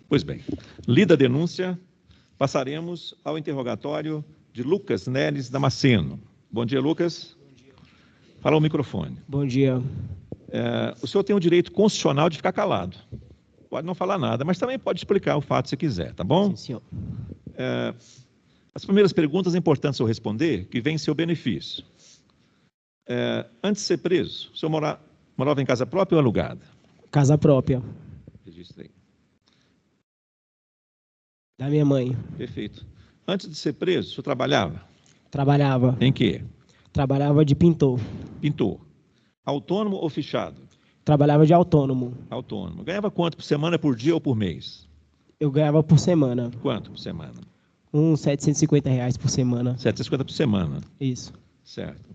Pois bem, lida a denúncia, passaremos ao interrogatório de Lucas Neres Damasceno. Bom dia, Lucas. Bom dia. Fala ao microfone. Bom dia. O senhor tem o direito constitucional de ficar calado. Pode não falar nada, mas também pode explicar o fato se quiser, tá bom? Sim, senhor. As primeiras perguntas é importante o senhor responder, que vem em seu benefício. Antes de ser preso, o senhor morava em casa própria ou alugada? Casa própria. Registre aí. Da minha mãe. Perfeito. Antes de ser preso, o senhor trabalhava? Trabalhava. Em quê? Trabalhava de pintor. Pintor. Autônomo ou fichado? Trabalhava de autônomo. Autônomo. Ganhava quanto por semana, por dia ou por mês? Eu ganhava por semana. Quanto por semana? Uns R$ 750 por semana. 750 por semana. Isso. Certo.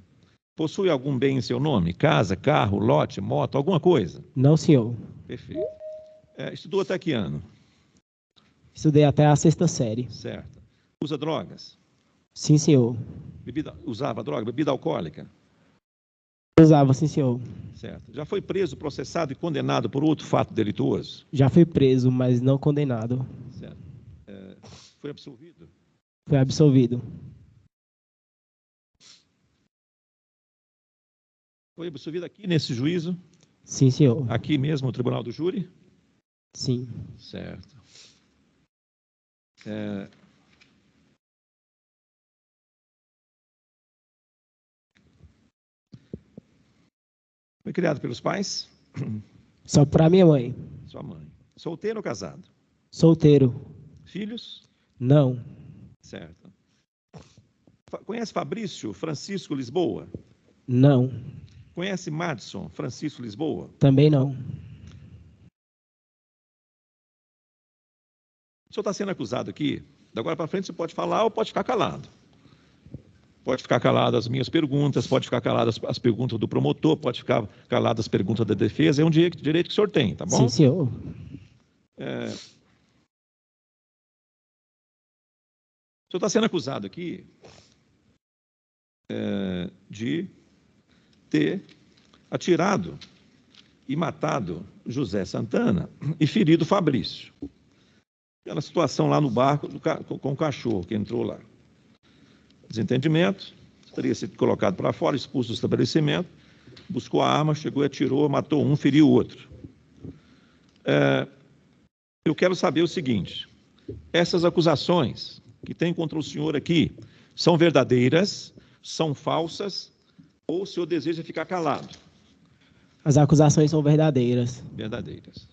Possui algum bem em seu nome? Casa, carro, lote, moto, alguma coisa? Não, senhor. Perfeito. Estudou até que ano? Estudei até a 6ª série. Certo. Usa drogas? Sim, senhor. Usava droga? Bebida alcoólica? Usava, sim, senhor. Certo. Já foi preso, processado e condenado por outro fato delituoso? Já fui preso, mas não condenado. Certo. Foi absolvido? Foi absolvido. Foi absolvido aqui nesse juízo? Sim, senhor. Aqui mesmo, no Tribunal do Júri? Sim. Certo. Foi criado pelos pais? Só para minha mãe. Sua mãe. Solteiro ou casado? Solteiro. Filhos? Não. Certo. Conhece Fabrício Francisco Lisboa? Não. Conhece Madison Francisco Lisboa? Também não. O senhor está sendo acusado aqui. Da agora para frente você pode falar ou pode ficar calado. Pode ficar calado as minhas perguntas, pode ficar calado as perguntas do promotor, pode ficar calado as perguntas da defesa. É um direito que o senhor tem, tá bom? Sim, senhor. O senhor está sendo acusado aqui de ter atirado e matado José Santana e ferido Fabrício. Aquela situação lá no barco com o cachorro que entrou lá. Desentendimento, teria sido colocado para fora, expulso do estabelecimento, buscou a arma, chegou e atirou, matou um, feriu o outro. Eu quero saber o seguinte: essas acusações que tem contra o senhor aqui são verdadeiras, são falsas, ou o senhor deseja ficar calado? As acusações são verdadeiras. Verdadeiras.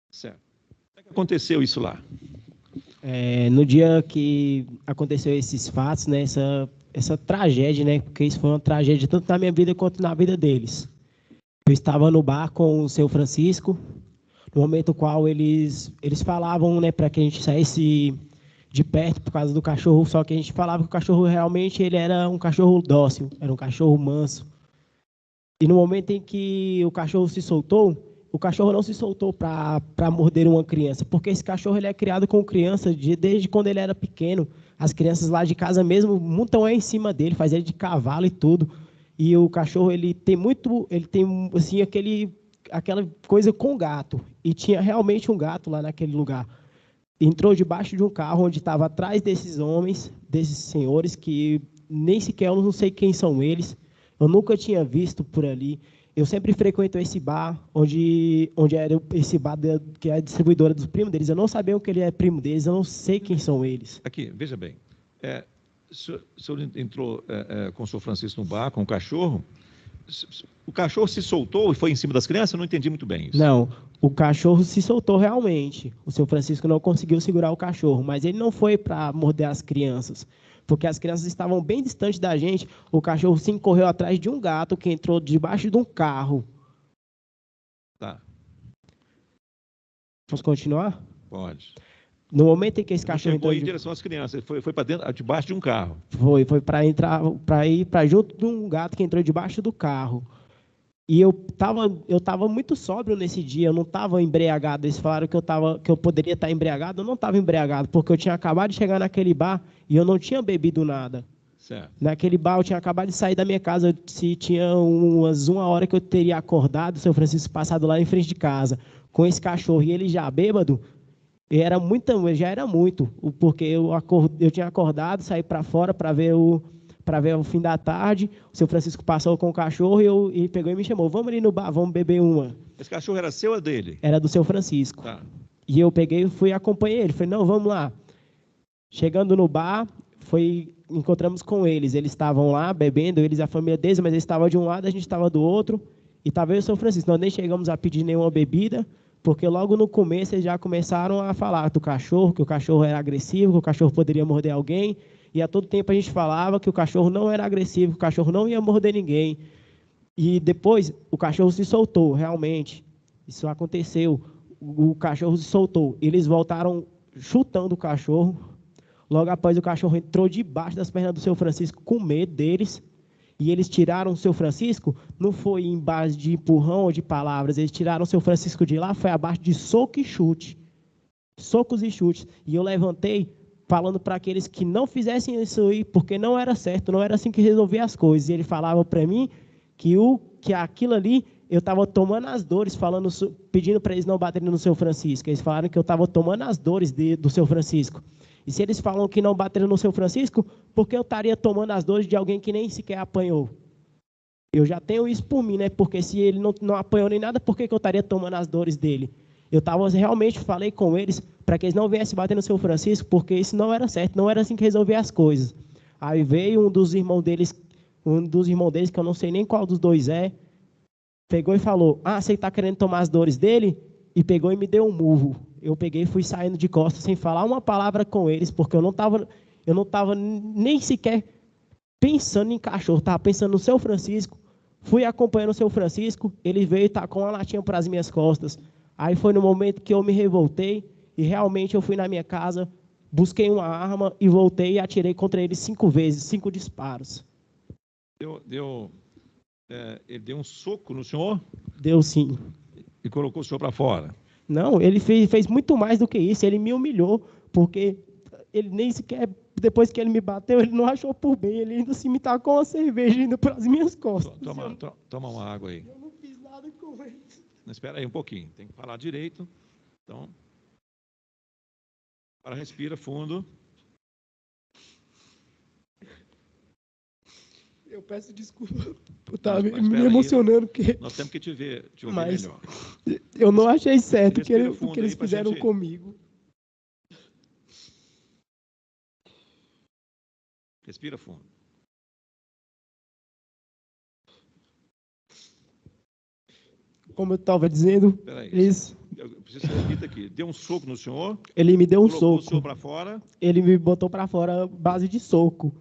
Certo. Como é que aconteceu isso lá? No dia que aconteceu esses fatos, né, essa tragédia, né, porque isso foi uma tragédia tanto na minha vida quanto na vida deles. Eu estava no bar com o seu Francisco, no momento no qual eles falavam, né, para que a gente saísse de perto por causa do cachorro, só que a gente falava que o cachorro realmente ele era um cachorro dócil, era um cachorro manso. E no momento em que o cachorro se soltou, o cachorro não se soltou para morder uma criança, porque esse cachorro ele é criado com criança desde quando ele era pequeno. As crianças lá de casa mesmo montam em cima dele, faz ele de cavalo e tudo. E o cachorro ele tem assim aquela coisa com gato. E tinha realmente um gato lá naquele lugar. Entrou debaixo de um carro onde estava atrás desses homens, desses senhores que nem sequer eu não sei quem são eles. Eu nunca tinha visto por ali. Eu sempre frequento esse bar, onde era esse bar que é a distribuidora dos primos deles. Eu não sabia que ele é primo deles, eu não sei quem são eles. Aqui, veja bem. O senhor entrou com o senhor Francisco no bar, com o cachorro. O cachorro se soltou e foi em cima das crianças? Eu não entendi muito bem isso. Não, o cachorro se soltou realmente. O senhor Francisco não conseguiu segurar o cachorro, mas ele não foi para morder as crianças, porque as crianças estavam bem distantes da gente. O cachorro sim correu atrás de um gato que entrou debaixo de um carro. Tá. Posso continuar? Pode. No momento em que esse cachorro entrou em direção às crianças, ele foi para dentro, debaixo de um carro. Foi para ir para junto de um gato que entrou debaixo do carro. E eu tava muito sóbrio nesse dia, eu não estava embriagado. Eles falaram que eu poderia estar embriagado, eu não estava embriagado, porque eu tinha acabado de chegar naquele bar e eu não tinha bebido nada. Certo. Naquele bar, eu tinha acabado de sair da minha casa, se tinha umas 1 hora que eu teria acordado, o seu Francisco passado lá em frente de casa, com esse cachorro e ele já bêbado, já era muito, porque eu tinha acordado, saí para fora para ver o fim da tarde, o seu Francisco passou com o cachorro e pegou e me chamou, vamos ali no bar, vamos beber uma. Esse cachorro era seu ou dele? Era do seu Francisco. Tá. E eu peguei e fui acompanhei ele, falei, não, vamos lá. Chegando no bar, encontramos com eles estavam lá bebendo, eles e a família deles, mas eles estavam de um lado, a gente estava do outro, e estava eu e o seu Francisco, nós nem chegamos a pedir nenhuma bebida, porque logo no começo eles já começaram a falar do cachorro, que o cachorro era agressivo, que o cachorro poderia morder alguém, e a todo tempo a gente falava que o cachorro não era agressivo, que o cachorro não ia morder ninguém. E depois o cachorro se soltou, realmente, isso aconteceu, o cachorro se soltou, eles voltaram chutando o cachorro. Logo após, o cachorro entrou debaixo das pernas do seu Francisco com medo deles. E eles tiraram o seu Francisco, não foi em base de empurrão ou de palavras, eles tiraram o seu Francisco de lá, foi abaixo de soco e chute. Socos e chutes. E eu levantei falando para aqueles que não fizessem isso aí, porque não era certo, não era assim que resolvia as coisas. E ele falava para mim que aquilo ali, eu estava tomando as dores, pedindo para eles não baterem no seu Francisco. Eles falaram que eu estava tomando as dores do seu Francisco. E se eles falam que não bateram no seu Francisco, por que eu estaria tomando as dores de alguém que nem sequer apanhou? Eu já tenho isso por mim, né? Porque se ele não apanhou nem nada, por que eu estaria tomando as dores dele? Eu realmente falei com eles para que eles não viessem bater no seu Francisco, porque isso não era certo, não era assim que resolvia as coisas. Aí veio um dos irmãos deles, que eu não sei nem qual dos dois pegou e falou, você está querendo tomar as dores dele? E pegou e me deu um murro. Eu peguei e fui saindo de costas sem falar uma palavra com eles, porque eu não estava nem sequer pensando em cachorro, estava pensando no seu Francisco. Fui acompanhando o seu Francisco, ele veio e tacou uma latinha para as minhas costas. Aí foi no momento que eu me revoltei e realmente eu fui na minha casa, busquei uma arma e voltei e atirei contra ele 5 vezes, 5 disparos. Ele deu um soco no senhor? Deu sim. E colocou o senhor para fora? Não, ele fez muito mais do que isso, ele me humilhou, porque ele nem sequer, depois que ele me bateu, ele não achou por bem, ele ainda se me tacou uma cerveja indo para as minhas costas. Toma uma água aí. Eu não fiz nada com ele. Espera aí um pouquinho, tem que falar direito. Então, agora respira fundo. Eu peço desculpa por estar me emocionando. Porque... Nós temos que te ouvir mas melhor. Eu não achei certo o que eles fizeram comigo. Respira fundo. Como eu estava dizendo, eu preciso que você repita aqui. Deu um soco no senhor? Ele me deu um soco. O senhor para fora? Ele me botou para fora base de soco.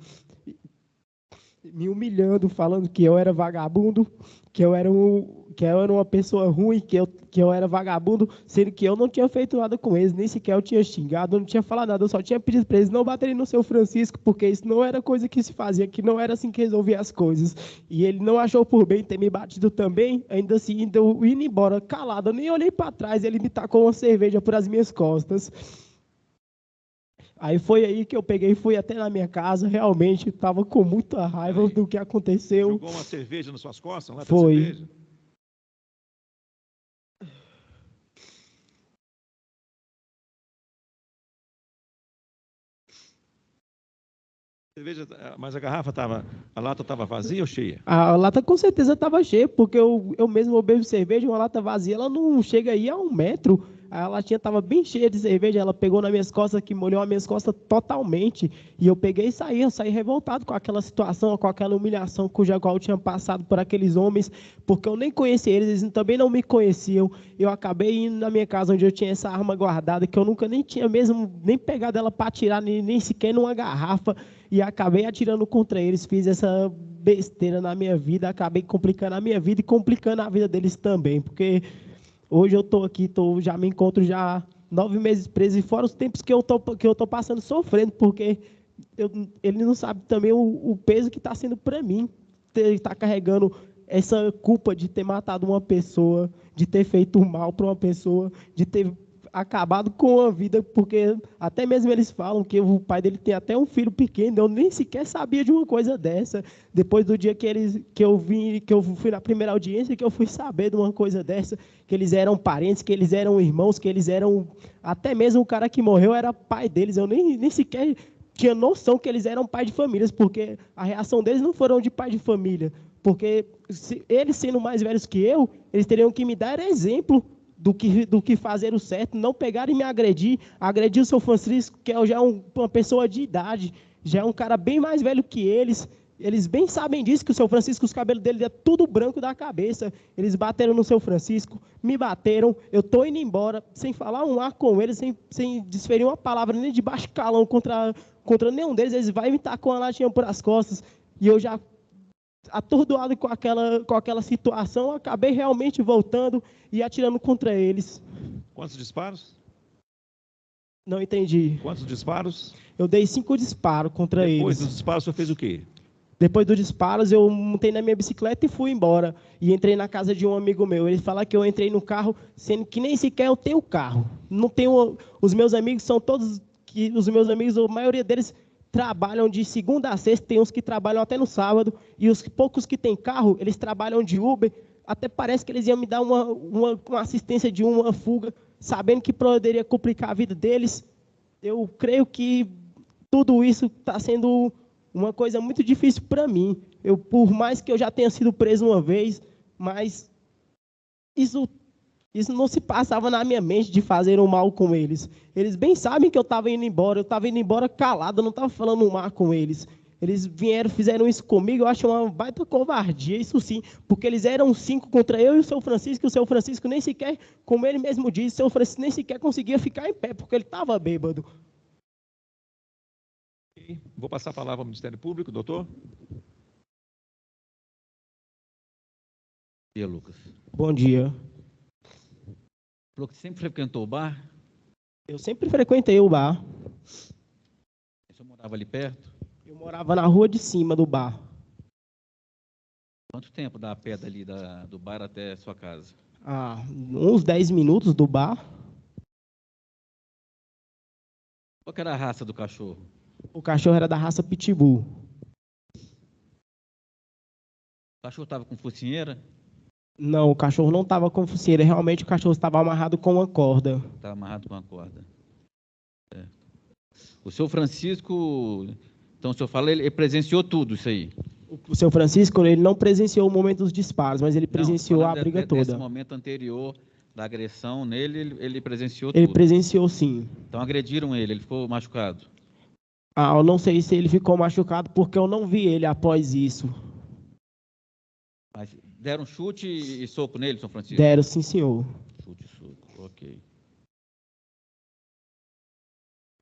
Me humilhando, falando que eu era vagabundo, que eu era uma pessoa ruim, que eu era vagabundo, sendo que eu não tinha feito nada com eles, nem sequer eu tinha xingado, eu não tinha falado nada, eu só tinha pedido para eles não baterem no seu Francisco, porque isso não era coisa que se fazia, que não era assim que resolvia as coisas. E ele não achou por bem ter me batido também, ainda assim, indo embora calado, eu nem olhei para trás, ele me tacou uma cerveja por as minhas costas. Aí foi aí que eu peguei e fui até na minha casa, realmente estava com muita raiva do que aconteceu. Jogou uma cerveja nas suas costas? Foi. Cerveja, mas a lata estava vazia ou cheia? A lata com certeza estava cheia, porque eu mesmo bebo cerveja, uma lata vazia, ela não chega aí a 1 metro. A latinha estava bem cheia de cerveja, ela pegou nas minhas costas, que molhou as minhas costas totalmente. E eu peguei e saí, revoltado com aquela situação, com aquela humilhação cuja qual eu tinha passado por aqueles homens, porque eu nem conhecia eles, eles também não me conheciam. Eu acabei indo na minha casa, onde eu tinha essa arma guardada, que eu nunca nem tinha mesmo, nem pegado ela para atirar, nem sequer numa garrafa, e acabei atirando contra eles, fiz essa besteira na minha vida, acabei complicando a minha vida e complicando a vida deles também, porque... Hoje eu estou aqui, já me encontro já 9 meses preso, e fora os tempos que eu tô passando sofrendo, porque ele não sabe também o peso que está sendo para mim, estar carregando essa culpa de ter matado uma pessoa, de ter feito mal para uma pessoa, de ter acabado com a vida, porque até mesmo eles falam que o pai dele tem até um filho pequeno. Eu nem sequer sabia de uma coisa dessa. Depois do dia que eu fui na primeira audiência, que eu fui saber de uma coisa dessa, que eles eram parentes, que eles eram irmãos, que eles eram... Até mesmo o cara que morreu era pai deles. Eu nem sequer tinha noção que eles eram pai de famílias, porque a reação deles não foram de pai de família. Porque eles sendo mais velhos que eu, eles teriam que me dar exemplo do que fazer o certo, não pegar e me agredir o seu Francisco, que já é uma pessoa de idade, já é um cara bem mais velho que eles bem sabem disso, que o seu Francisco, os cabelos dele é tudo branco da cabeça, eles bateram no seu Francisco, me bateram, eu estou indo embora, sem falar um ar com eles, sem desferir uma palavra, nem de baixo calão contra nenhum deles, eles vão me tacar com a latinha por as costas, e eu já atordoado com aquela situação, acabei realmente voltando e atirando contra eles. Quantos disparos? Não entendi. Quantos disparos? Eu dei 5 disparos contra eles. Depois dos disparos, você fez o quê? Depois dos disparos, eu montei na minha bicicleta e fui embora. E entrei na casa de um amigo meu. Ele fala que eu entrei no carro, sendo que nem sequer eu tenho carro. Não tenho. Os meus amigos são todos... Os meus amigos, a maioria deles trabalham de segunda a sexta, tem uns que trabalham até no sábado, e os poucos que têm carro, eles trabalham de Uber. Até parece que eles iam me dar uma assistência de uma fuga, sabendo que poderia complicar a vida deles. Eu creio que tudo isso está sendo uma coisa muito difícil para mim. Por mais que eu já tenha sido preso uma vez, mas isso não se passava na minha mente de fazer um mal com eles. Eles bem sabem que eu estava indo embora calado, eu não estava falando um mal com eles. Eles fizeram isso comigo, eu acho uma baita covardia, isso sim, porque eles eram 5 contra eu e o seu Francisco, nem sequer, como ele mesmo disse, o seu Francisco nem sequer conseguia ficar em pé, porque ele estava bêbado. Vou passar a palavra ao Ministério Público, doutor. Bom dia, Lucas. Bom dia. Falou que sempre frequentou o bar? Eu sempre frequentei o bar. Você morava ali perto? Eu morava na rua de cima do bar. Quanto tempo dá a pé dali do bar até a sua casa? Uns 10 minutos do bar. Qual que era a raça do cachorro? O cachorro era da raça Pitbull. O cachorro estava com focinheira? Não, o cachorro não estava com focinheira. Realmente o cachorro estava amarrado com uma corda. Estava amarrado com uma corda. Certo. O seu Francisco, então o senhor fala, ele presenciou tudo isso aí? O seu Francisco, ele não presenciou o momento dos disparos, mas ele presenciou a briga toda. Nesse momento anterior da agressão nele, ele presenciou tudo? Ele presenciou, sim. Então agrediram ele ficou machucado? Eu não sei se ele ficou machucado, porque eu não vi ele após isso. Mas deram chute e soco nele, São Francisco? Deram, sim, senhor. Chute e soco, ok.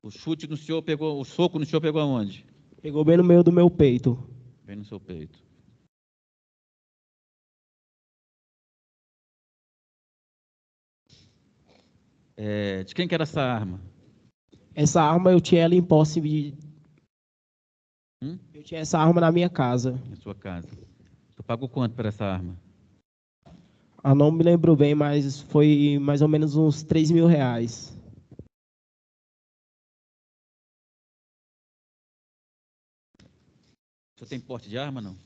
O chute no senhor pegou, o soco no senhor pegou aonde? Pegou bem no meio do meu peito. Bem no seu peito. De quem que era essa arma? Essa arma eu tinha ela em posse de... Eu tinha essa arma na minha casa. Na sua casa. Tu pagou quanto por essa arma? Não me lembro bem, mas foi mais ou menos uns 3 mil reais. O senhor tem porte de arma, não?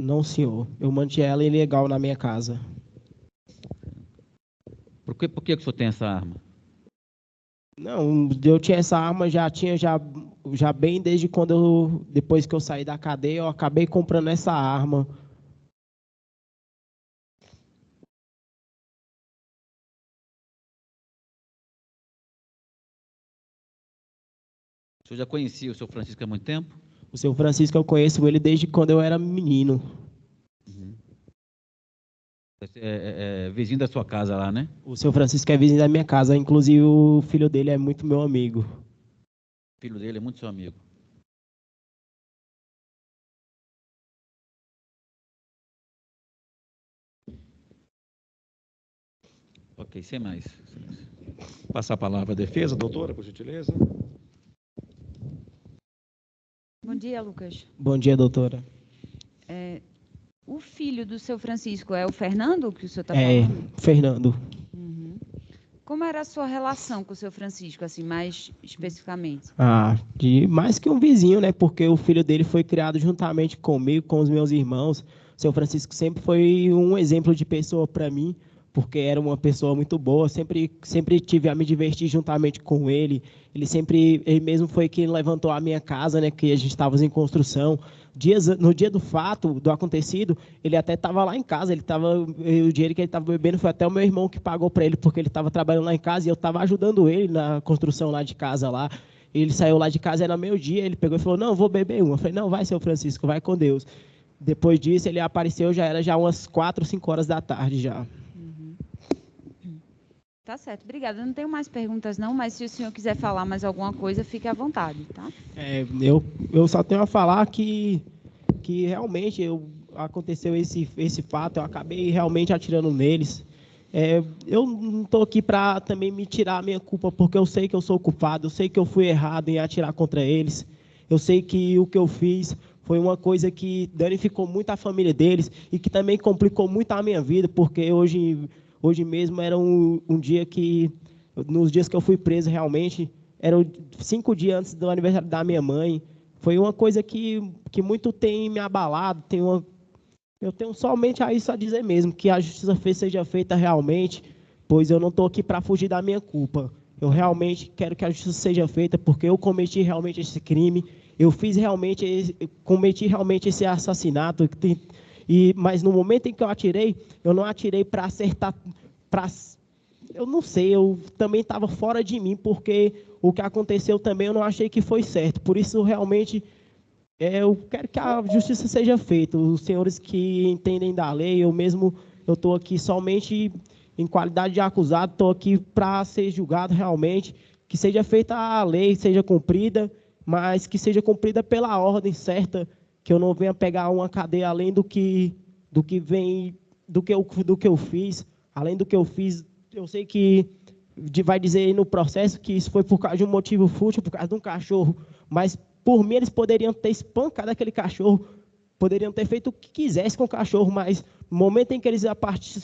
Não, senhor. Eu mantinha ela ilegal na minha casa. Por que o senhor tem essa arma? Não, eu tinha essa arma, já bem desde depois que eu saí da cadeia, eu acabei comprando essa arma. O senhor já conhecia o seu Francisco há muito tempo? O seu Francisco, eu conheço ele desde quando eu era menino. Vizinho da sua casa lá, né? O seu Francisco é vizinho da minha casa, inclusive o filho dele é muito meu amigo. O filho dele é muito seu amigo. Ok, sem mais. Passar a palavra à defesa, doutora, por gentileza. Bom dia, Lucas. Bom dia, doutora. O filho do seu Francisco é o Fernando, que o senhor está falando? Fernando. Uhum. como era a sua relação com o seu Francisco, assim, mais especificamente? De mais que um vizinho, né? Porque o filho dele foi criado juntamente comigo, com os meus irmãos. O seu Francisco sempre foi um exemplo de pessoa para mim, porque era uma pessoa muito boa. Sempre tive a me divertir juntamente com ele. Ele mesmo foi quem levantou a minha casa, né? Que a gente estava em construção. No dia do fato, do acontecido, ele até estava lá em casa. O dinheiro que ele estava bebendo foi até o meu irmão que pagou para ele, porque ele estava trabalhando lá em casa e eu estava ajudando ele na construção lá de casa lá. Ele saiu lá de casa, era meio-dia, ele pegou e falou: não, vou beber uma. Eu falei: não, vai, seu Francisco, vai com Deus. Depois disso, ele apareceu, já era umas 4, 5 horas da tarde já. Tá certo, obrigada. Eu não tenho mais perguntas não, mas se o senhor quiser falar mais alguma coisa, fique à vontade, tá? Eu só tenho a falar que realmente aconteceu esse fato, eu acabei realmente atirando neles. Eu não estou aqui para também me tirar a minha culpa, porque eu sei que eu sou culpado, eu sei que eu fui errado em atirar contra eles, eu sei que o que eu fiz foi uma coisa que danificou muito a família deles e que também complicou muito a minha vida, porque hoje mesmo era um dia que, nos dias que eu fui preso realmente, eram 5 dias antes do aniversário da minha mãe. Foi uma coisa que muito tem me abalado. Eu tenho somente a isso a dizer mesmo, que a justiça seja feita realmente, pois eu não estou aqui para fugir da minha culpa. Eu realmente quero que a justiça seja feita, porque eu cometi realmente esse crime, cometi realmente esse assassinato, mas no momento em que eu atirei, eu não atirei para acertar, eu não sei, eu também estava fora de mim, porque o que aconteceu também eu não achei que foi certo. Por isso, realmente, eu quero que a justiça seja feita. Os senhores que entendem da lei, eu estou aqui somente em qualidade de acusado, estou aqui para ser julgado realmente, que seja feita a lei, seja cumprida, mas que seja cumprida pela ordem certa, que eu não venha pegar uma cadeia além do que eu fiz. Além do que eu fiz, eu sei que vai dizer aí no processo que isso foi por causa de um motivo fútil, por causa de um cachorro, mas por mim eles poderiam ter espancado aquele cachorro, poderiam ter feito o que quisesse com o cachorro, mas no momento em que eles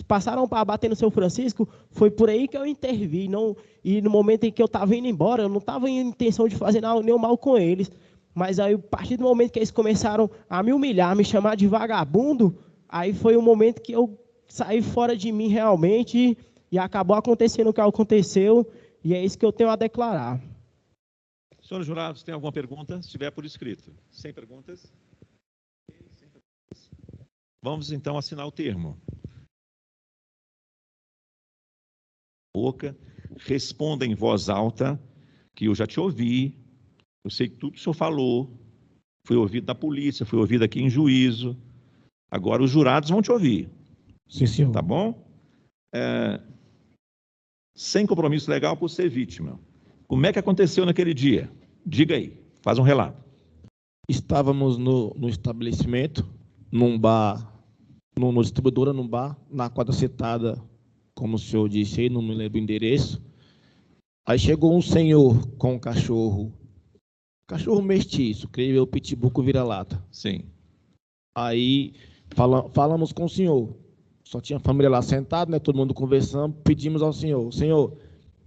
passaram para bater no seu Francisco, foi por aí que eu intervi. E no momento em que eu estava indo embora, eu não estava em intenção de fazer nenhum mal com eles, mas aí, a partir do momento que eles começaram a me humilhar, me chamar de vagabundo, aí foi o momento que eu saí fora de mim realmente e acabou acontecendo o que aconteceu, e é isso que eu tenho a declarar. Senhores jurados, tem alguma pergunta? Se tiver por escrito. Sem perguntas? Vamos, então, assinar o termo. Boca, responda em voz alta, que eu já te ouvi, eu sei que tudo que o senhor falou, foi ouvido da polícia, foi ouvido aqui em juízo. Agora os jurados vão te ouvir. Sim, senhor. Tá bom? Sem compromisso legal por ser vítima. Como é que aconteceu naquele dia? Diga aí, faz um relato. Estávamos no estabelecimento, num bar, no distribuidora, num bar, na quadra setada, como o senhor disse aí, não me lembro o endereço. Aí chegou um senhor com um cachorro mestiço, creio eu, pitbull com vira-lata. Sim. Aí falamos com o senhor. Só tinha a família lá sentada, né, todo mundo conversando. Pedimos ao senhor: senhor,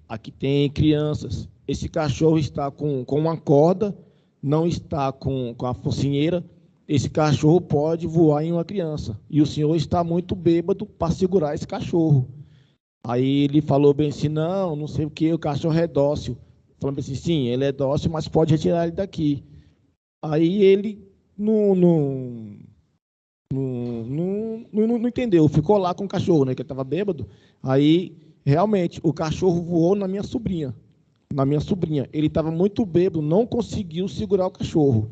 aqui tem crianças. Esse cachorro está com uma corda, não está com a focinheira. Esse cachorro pode voar em uma criança. E o senhor está muito bêbado para segurar esse cachorro. Aí ele falou bem assim: não sei o que, o cachorro é dócil. Falando assim: sim, ele é dócil, mas pode retirar ele daqui. Aí ele não entendeu, ficou lá com o cachorro, né, que ele estava bêbado. Aí, realmente, o cachorro voou na minha sobrinha. Ele estava muito bêbado, não conseguiu segurar o cachorro.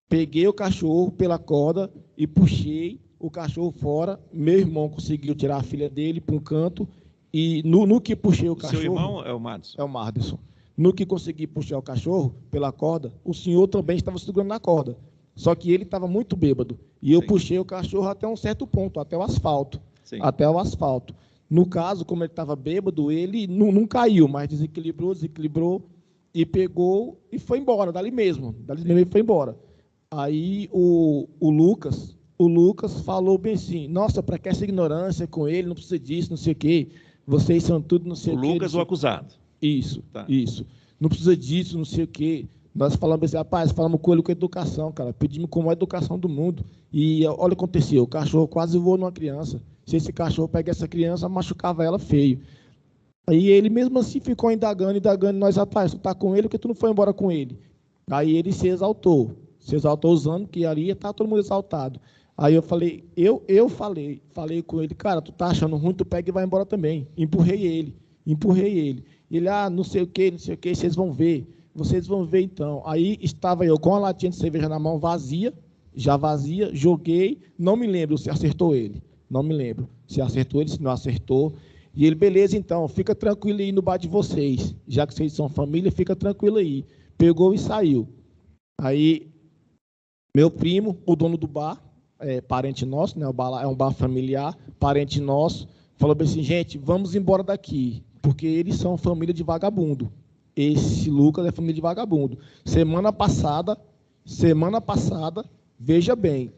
Peguei o cachorro pela corda e puxei o cachorro fora. Meu irmão conseguiu tirar a filha dele para um canto. E no que puxei o cachorro... Seu irmão é o Madison? É o Mardison. No que consegui puxar o cachorro pela corda, o senhor também estava segurando na corda. Só que ele estava muito bêbado. E eu puxei o cachorro até um certo ponto, até o asfalto. Sim. Até o asfalto. No caso, como ele estava bêbado, ele não caiu, mas desequilibrou e pegou e foi embora, dali mesmo. Dali mesmo ele foi embora. Aí o Lucas falou bem assim: nossa, para que essa ignorância com ele, não precisa disso, não sei o quê. vocês são tudo não sei O o quê. Lucas, o acusado. Isso, Tá. isso. Não precisa disso, não sei o quê. Nós falamos assim, rapaz, falamos com ele com educação, cara. Pedimos como a educação do mundo. E olha o que aconteceu, o cachorro quase voou numa criança. Se esse cachorro pega essa criança, machucava ela feio. Aí ele mesmo assim ficou indagando, nós, rapaz, tu tá com ele porque tu não foi embora com ele. Aí ele se exaltou usando que ali tá todo mundo exaltado. Aí eu falei, falei com ele, cara, tu tá achando ruim, tu pega e vai embora também. Empurrei ele. Ele, não sei o que, vocês vão ver então. Aí estava eu com a latinha de cerveja na mão vazia, joguei, não me lembro se acertou ele, se não acertou. E ele, beleza então, fica tranquilo aí no bar de vocês, já que vocês são família, fica tranquilo aí. Pegou e saiu. Aí, meu primo, o dono do bar, parente nosso, né, o bar é um bar familiar, parente nosso, falou assim, gente, vamos embora daqui, porque eles são família de vagabundo. Esse Lucas é família de vagabundo. Semana passada, veja bem,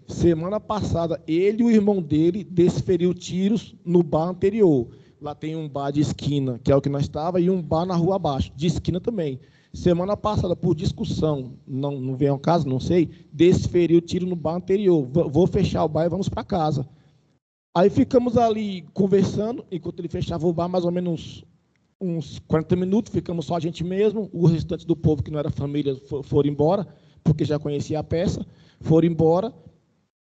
ele e o irmão dele desferiu tiros no bar anterior. Lá tem um bar de esquina, que é o que nós estávamos, e um bar na rua abaixo, de esquina também. Semana passada, por discussão, não vem ao caso, não sei, desferiu tiro no bar anterior. Vou fechar o bar e vamos para casa. Aí ficamos ali conversando, enquanto ele fechava o bar, mais ou menos uns 40 minutos, ficamos só a gente mesmo, o restante do povo que não era família foram embora, porque já conhecia a peça, foram embora,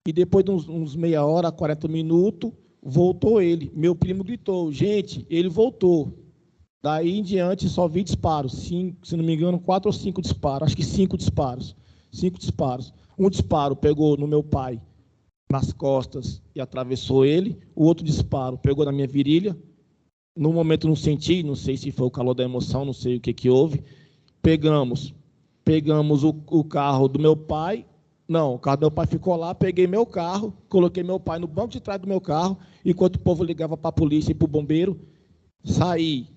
e depois de uns meia hora, 40 minutos, voltou ele. Meu primo gritou, gente, ele voltou. Daí em diante só vi disparos, se não me engano, 4 ou 5 disparos, acho que 5 disparos. Um disparo pegou no meu pai, nas costas, e atravessou ele. O outro disparo pegou na minha virilha. No momento não senti, não sei se foi o calor da emoção, não sei o que houve. Pegamos o carro do meu pai. Não, o carro do meu pai ficou lá, peguei meu carro, coloquei meu pai no banco de trás do meu carro, enquanto o povo ligava para a polícia e para o bombeiro. Saí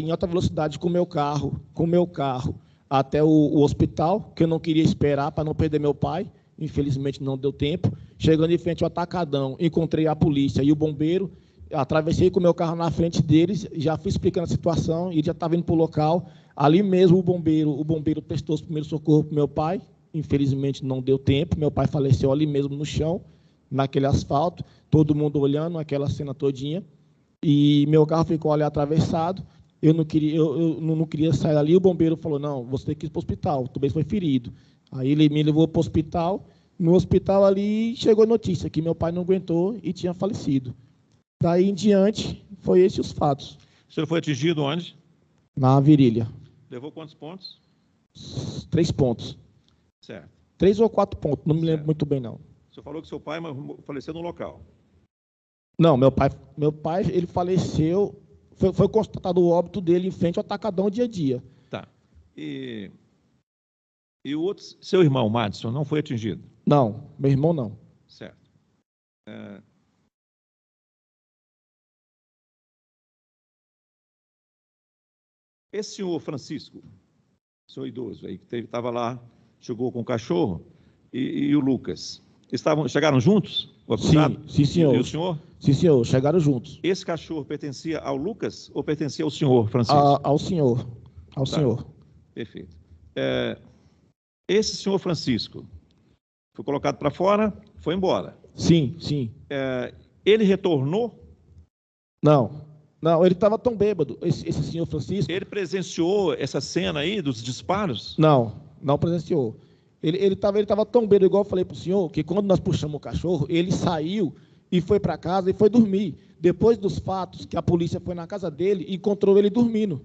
em alta velocidade com o meu carro até o hospital, que eu não queria esperar para não perder meu pai. Infelizmente não deu tempo. Chegando em frente ao Atacadão, encontrei a polícia e o bombeiro. Atravessei com o meu carro na frente deles, já fui explicando a situação, e ele já estava indo para o local. Ali mesmo o bombeiro prestou os primeiros socorros para o meu pai. Infelizmente não deu tempo, meu pai faleceu ali mesmo no chão, naquele asfalto, todo mundo olhando aquela cena todinha. E meu carro ficou ali atravessado. Eu não queria sair dali. O bombeiro falou, não, você tem que ir para o hospital, talvez foi ferido. Aí ele me levou para o hospital. No hospital ali chegou a notícia que meu pai não aguentou e tinha falecido. Daí em diante, foi esses os fatos. O senhor foi atingido onde? Na virilha. Levou quantos pontos? 3 pontos. Certo. 3 ou 4 pontos, não me lembro muito bem, não. O senhor falou que seu pai faleceu no local. Não, meu pai ele faleceu, foi constatado o óbito dele em frente ao Atacadão dia a dia. Tá. E o outro, seu irmão, Madison, não foi atingido? Não, meu irmão não. Certo. Esse senhor Francisco, senhor idoso aí, que estava lá, chegou com o cachorro, e o Lucas, chegaram juntos? O acusado? Sim, senhor. E o senhor? Sim, senhor, chegaram juntos. Esse cachorro pertencia ao Lucas ou pertencia ao senhor, Francisco? Ao senhor. Ao senhor. Perfeito. Esse senhor Francisco foi colocado para fora, foi embora. Sim. Ele retornou? Não, ele estava tão bêbado, esse senhor Francisco. Ele presenciou essa cena aí dos disparos? Não presenciou. Ele estava tão bêbado, igual eu falei para o senhor, que quando nós puxamos o cachorro, ele saiu e foi para casa e foi dormir. Depois dos fatos, que a polícia foi na casa dele e encontrou ele dormindo.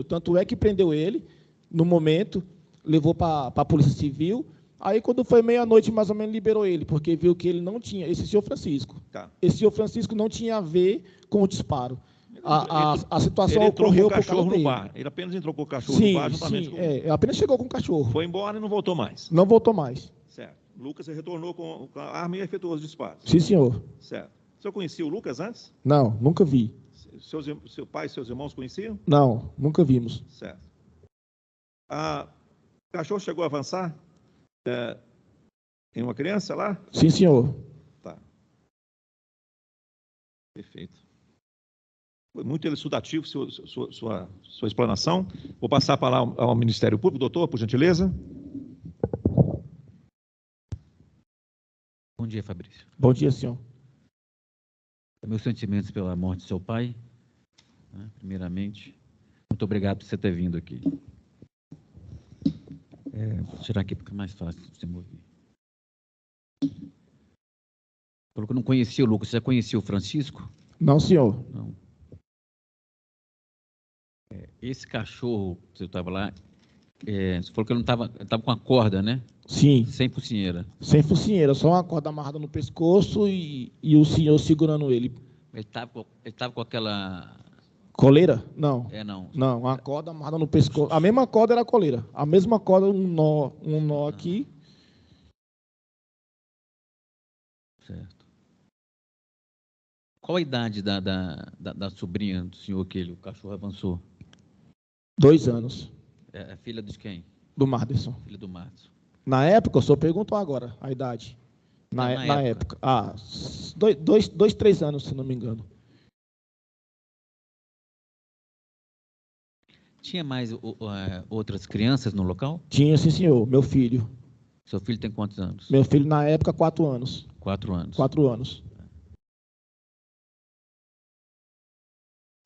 Tanto é que prendeu ele, no momento, levou para a Polícia Civil. Aí, quando foi meia-noite, mais ou menos, liberou ele, porque viu que ele não tinha, esse senhor Francisco. Tá. Esse senhor Francisco não tinha a ver com o disparo. A situação ele ocorreu por cachorro causa dele. no bar. Ele apenas entrou com o cachorro no bar, juntamente com... apenas chegou com o cachorro. Foi embora e não voltou mais. Não voltou mais. Certo. Lucas retornou com a arma e efetuou os disparos. Sim, senhor. Certo. O senhor conhecia o Lucas antes? Não, nunca vi. Seu pai e seus irmãos conheciam? Não, nunca vimos. Certo. O cachorro chegou a avançar em uma criança lá? Sim, senhor. Tá. Perfeito. Foi muito elucidativo sua explanação. Vou passar a palavra ao Ministério Público. Doutor, por gentileza. Bom dia, Fabrício. Bom dia, senhor. Meus sentimentos pela morte de seu pai, né, primeiramente. Muito obrigado por você ter vindo aqui. Vou tirar aqui porque é mais fácil de você me ouvir. Falou que eu não conhecia o Lucas. Você já conhecia o Francisco? Não, senhor. Não. Esse cachorro, você estava lá, você falou que ele não estava com a corda, né? Sim. Sem focinheira. Sem focinheira, só uma corda amarrada no pescoço e o senhor segurando ele. Ele estava com aquela... Coleira? Não. Não. Não, uma corda amarrada no pescoço. A mesma corda era a coleira. A mesma corda, um nó aqui. Certo. Qual a idade da sobrinha do senhor que o cachorro avançou? 2 anos. É filha de quem? Do Marderson. Filha do Marcos. Na época, o senhor perguntou agora a idade. Na época. 2, 3 anos, se não me engano. Tinha mais outras crianças no local? Tinha, sim, senhor. Meu filho. Seu filho tem quantos anos? Meu filho, na época, 4 anos. 4 anos. 4 anos.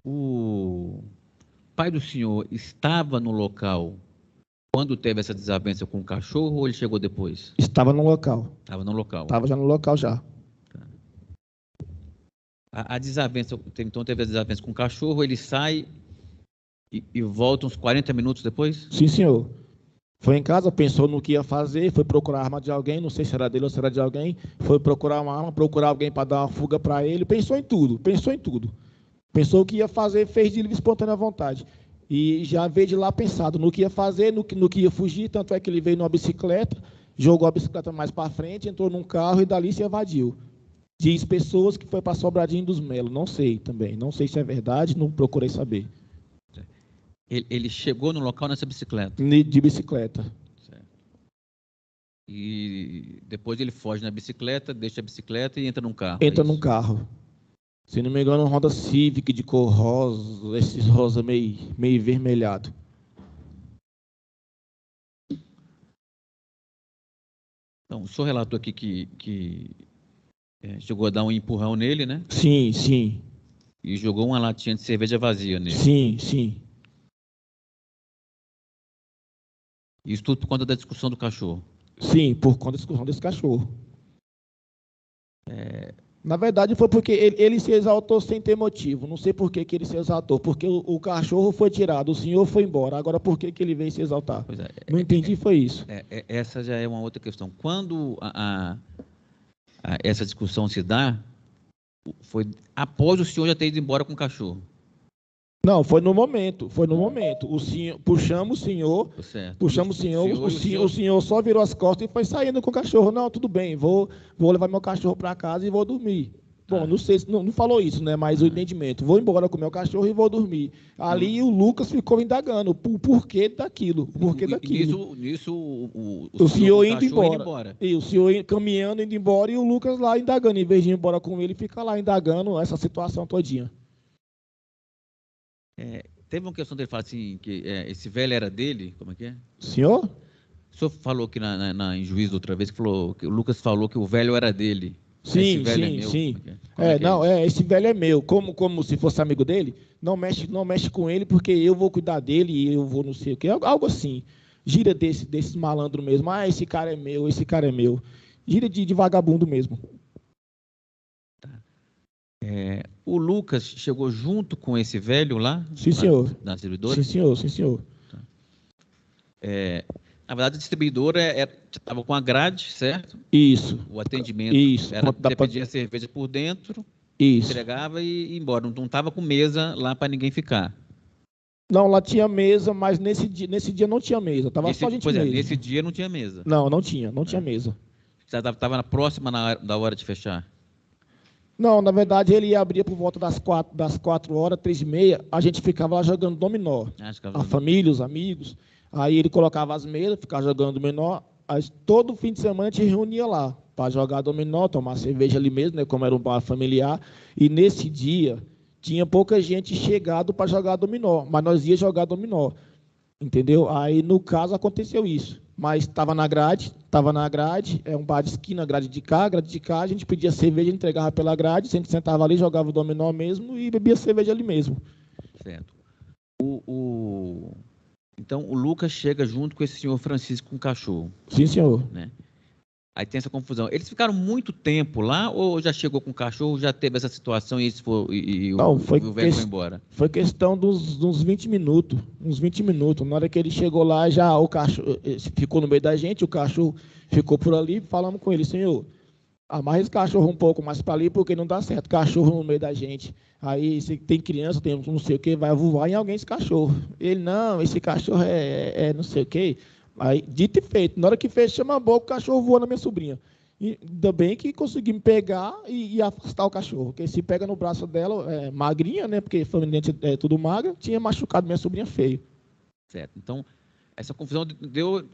O pai do senhor estava no local quando teve essa desavença com o cachorro ou ele chegou depois? Estava no local. Estava no local. Estava já no local já. Tá. A desavença, então teve a desavença com o cachorro, ele sai e volta uns 40 minutos depois? Sim, senhor. Foi em casa, pensou no que ia fazer, foi procurar a arma de alguém, não sei se era dele ou se era de alguém, foi procurar uma arma, procurar alguém para dar uma fuga para ele, pensou em tudo. Pensou o que ia fazer, fez de livre e espontânea vontade. E já veio de lá pensado no que ia fazer, no que ia fugir, tanto é que ele veio numa bicicleta, jogou a bicicleta mais para frente, entrou num carro e dali se evadiu. Diz pessoas que foi para Sobradinho dos Melos, não sei também, não sei se é verdade, não procurei saber. Ele chegou no local nessa bicicleta? De bicicleta. Certo. E depois ele foge na bicicleta, deixa a bicicleta e entra num carro. Entra num carro. Se não me engano, um Honda Civic de cor rosa, esses rosa meio vermelhado. Então, o senhor relatou aqui que chegou a dar um empurrão nele, né? Sim, sim. E jogou uma latinha de cerveja vazia nele. Sim, sim. Isso tudo por conta da discussão do cachorro? Sim, por conta da discussão desse cachorro. Na verdade, foi porque ele se exaltou sem ter motivo. Não sei por que ele se exaltou. Porque o cachorro foi tirado, o senhor foi embora. Agora, por que ele veio se exaltar? Não entendi, foi isso. Essa já é uma outra questão. Quando essa discussão se dá, foi após o senhor já ter ido embora com o cachorro? Não, foi no momento. O senhor, puxamos o senhor só virou as costas e foi saindo com o cachorro. Não, tudo bem, vou levar meu cachorro para casa e vou dormir. Bom, não sei, não falou isso, né? Mas o entendimento. Vou embora com o meu cachorro e vou dormir. Ali o Lucas ficou indagando o porquê daquilo. Nisso o senhor indo embora. E o senhor caminhando, indo embora e o Lucas lá indagando. Em vez de ir embora com ele, fica lá indagando essa situação todinha. Teve uma questão dele falar assim, que esse velho era dele, como é que é? Senhor? O senhor falou que em juízo outra vez, que o Lucas falou que o velho era dele. Sim, sim. Esse velho é meu. Como se fosse amigo dele, não mexe com ele, porque eu vou cuidar dele e eu vou não sei o quê. Algo assim. Gira desses malandros mesmo. Esse cara é meu, esse cara é meu. Gira de vagabundo mesmo. O Lucas chegou junto com esse velho lá? Sim, senhor. Na distribuidora? Sim, senhor. Tá. Na verdade, a distribuidora estava com a grade, certo? Isso. O atendimento era você pedia cerveja por dentro, entregava e ia embora. Não estava com mesa lá para ninguém ficar. Não, lá tinha mesa, mas nesse dia não tinha mesa. Tava só a gente mesmo. Nesse dia não tinha mesa. Não tinha mesa. Você estava próxima da hora de fechar? Não, na verdade, ele ia abrir por volta das 4 horas, 3h30, a gente ficava lá jogando dominó. A família, os amigos. Aí ele colocava as mesas, ficava jogando dominó. Aí, todo fim de semana a gente reunia lá para jogar dominó, tomar cerveja ali mesmo, né, como era um bar familiar. E nesse dia tinha pouca gente chegado para jogar dominó, mas nós ia jogar dominó, entendeu? Aí, no caso, aconteceu isso. Mas estava na grade, é um bar de esquina, grade de cá, a gente pedia cerveja, entregava pela grade, a gente sentava ali, jogava o dominó mesmo e bebia cerveja ali mesmo. Certo. Então, o Lucas chega junto com esse senhor Francisco com o cachorro. Sim, senhor. Né? Aí tem essa confusão. Eles ficaram muito tempo lá ou já chegou com o cachorro, já teve essa situação e, Não, o velho foi embora? Foi questão dos 20 minutos. Uns 20 minutos. Na hora que ele chegou lá, já o cachorro ficou no meio da gente, o cachorro ficou por ali, falamos com ele, senhor, amarra esse cachorro um pouco mais para ali, porque não dá certo. Cachorro no meio da gente. Aí, se tem criança, tem não sei o que, vai voar em alguém esse cachorro. Ele, não, esse cachorro é não sei o que. Aí, dito e feito, na hora que fechamos a boca, o cachorro voou na minha sobrinha. E ainda bem que conseguimos pegar e afastar o cachorro, porque se pega no braço dela, magrinha, né, porque família é tudo magra, tinha machucado minha sobrinha feio. Certo. Então, essa confusão deu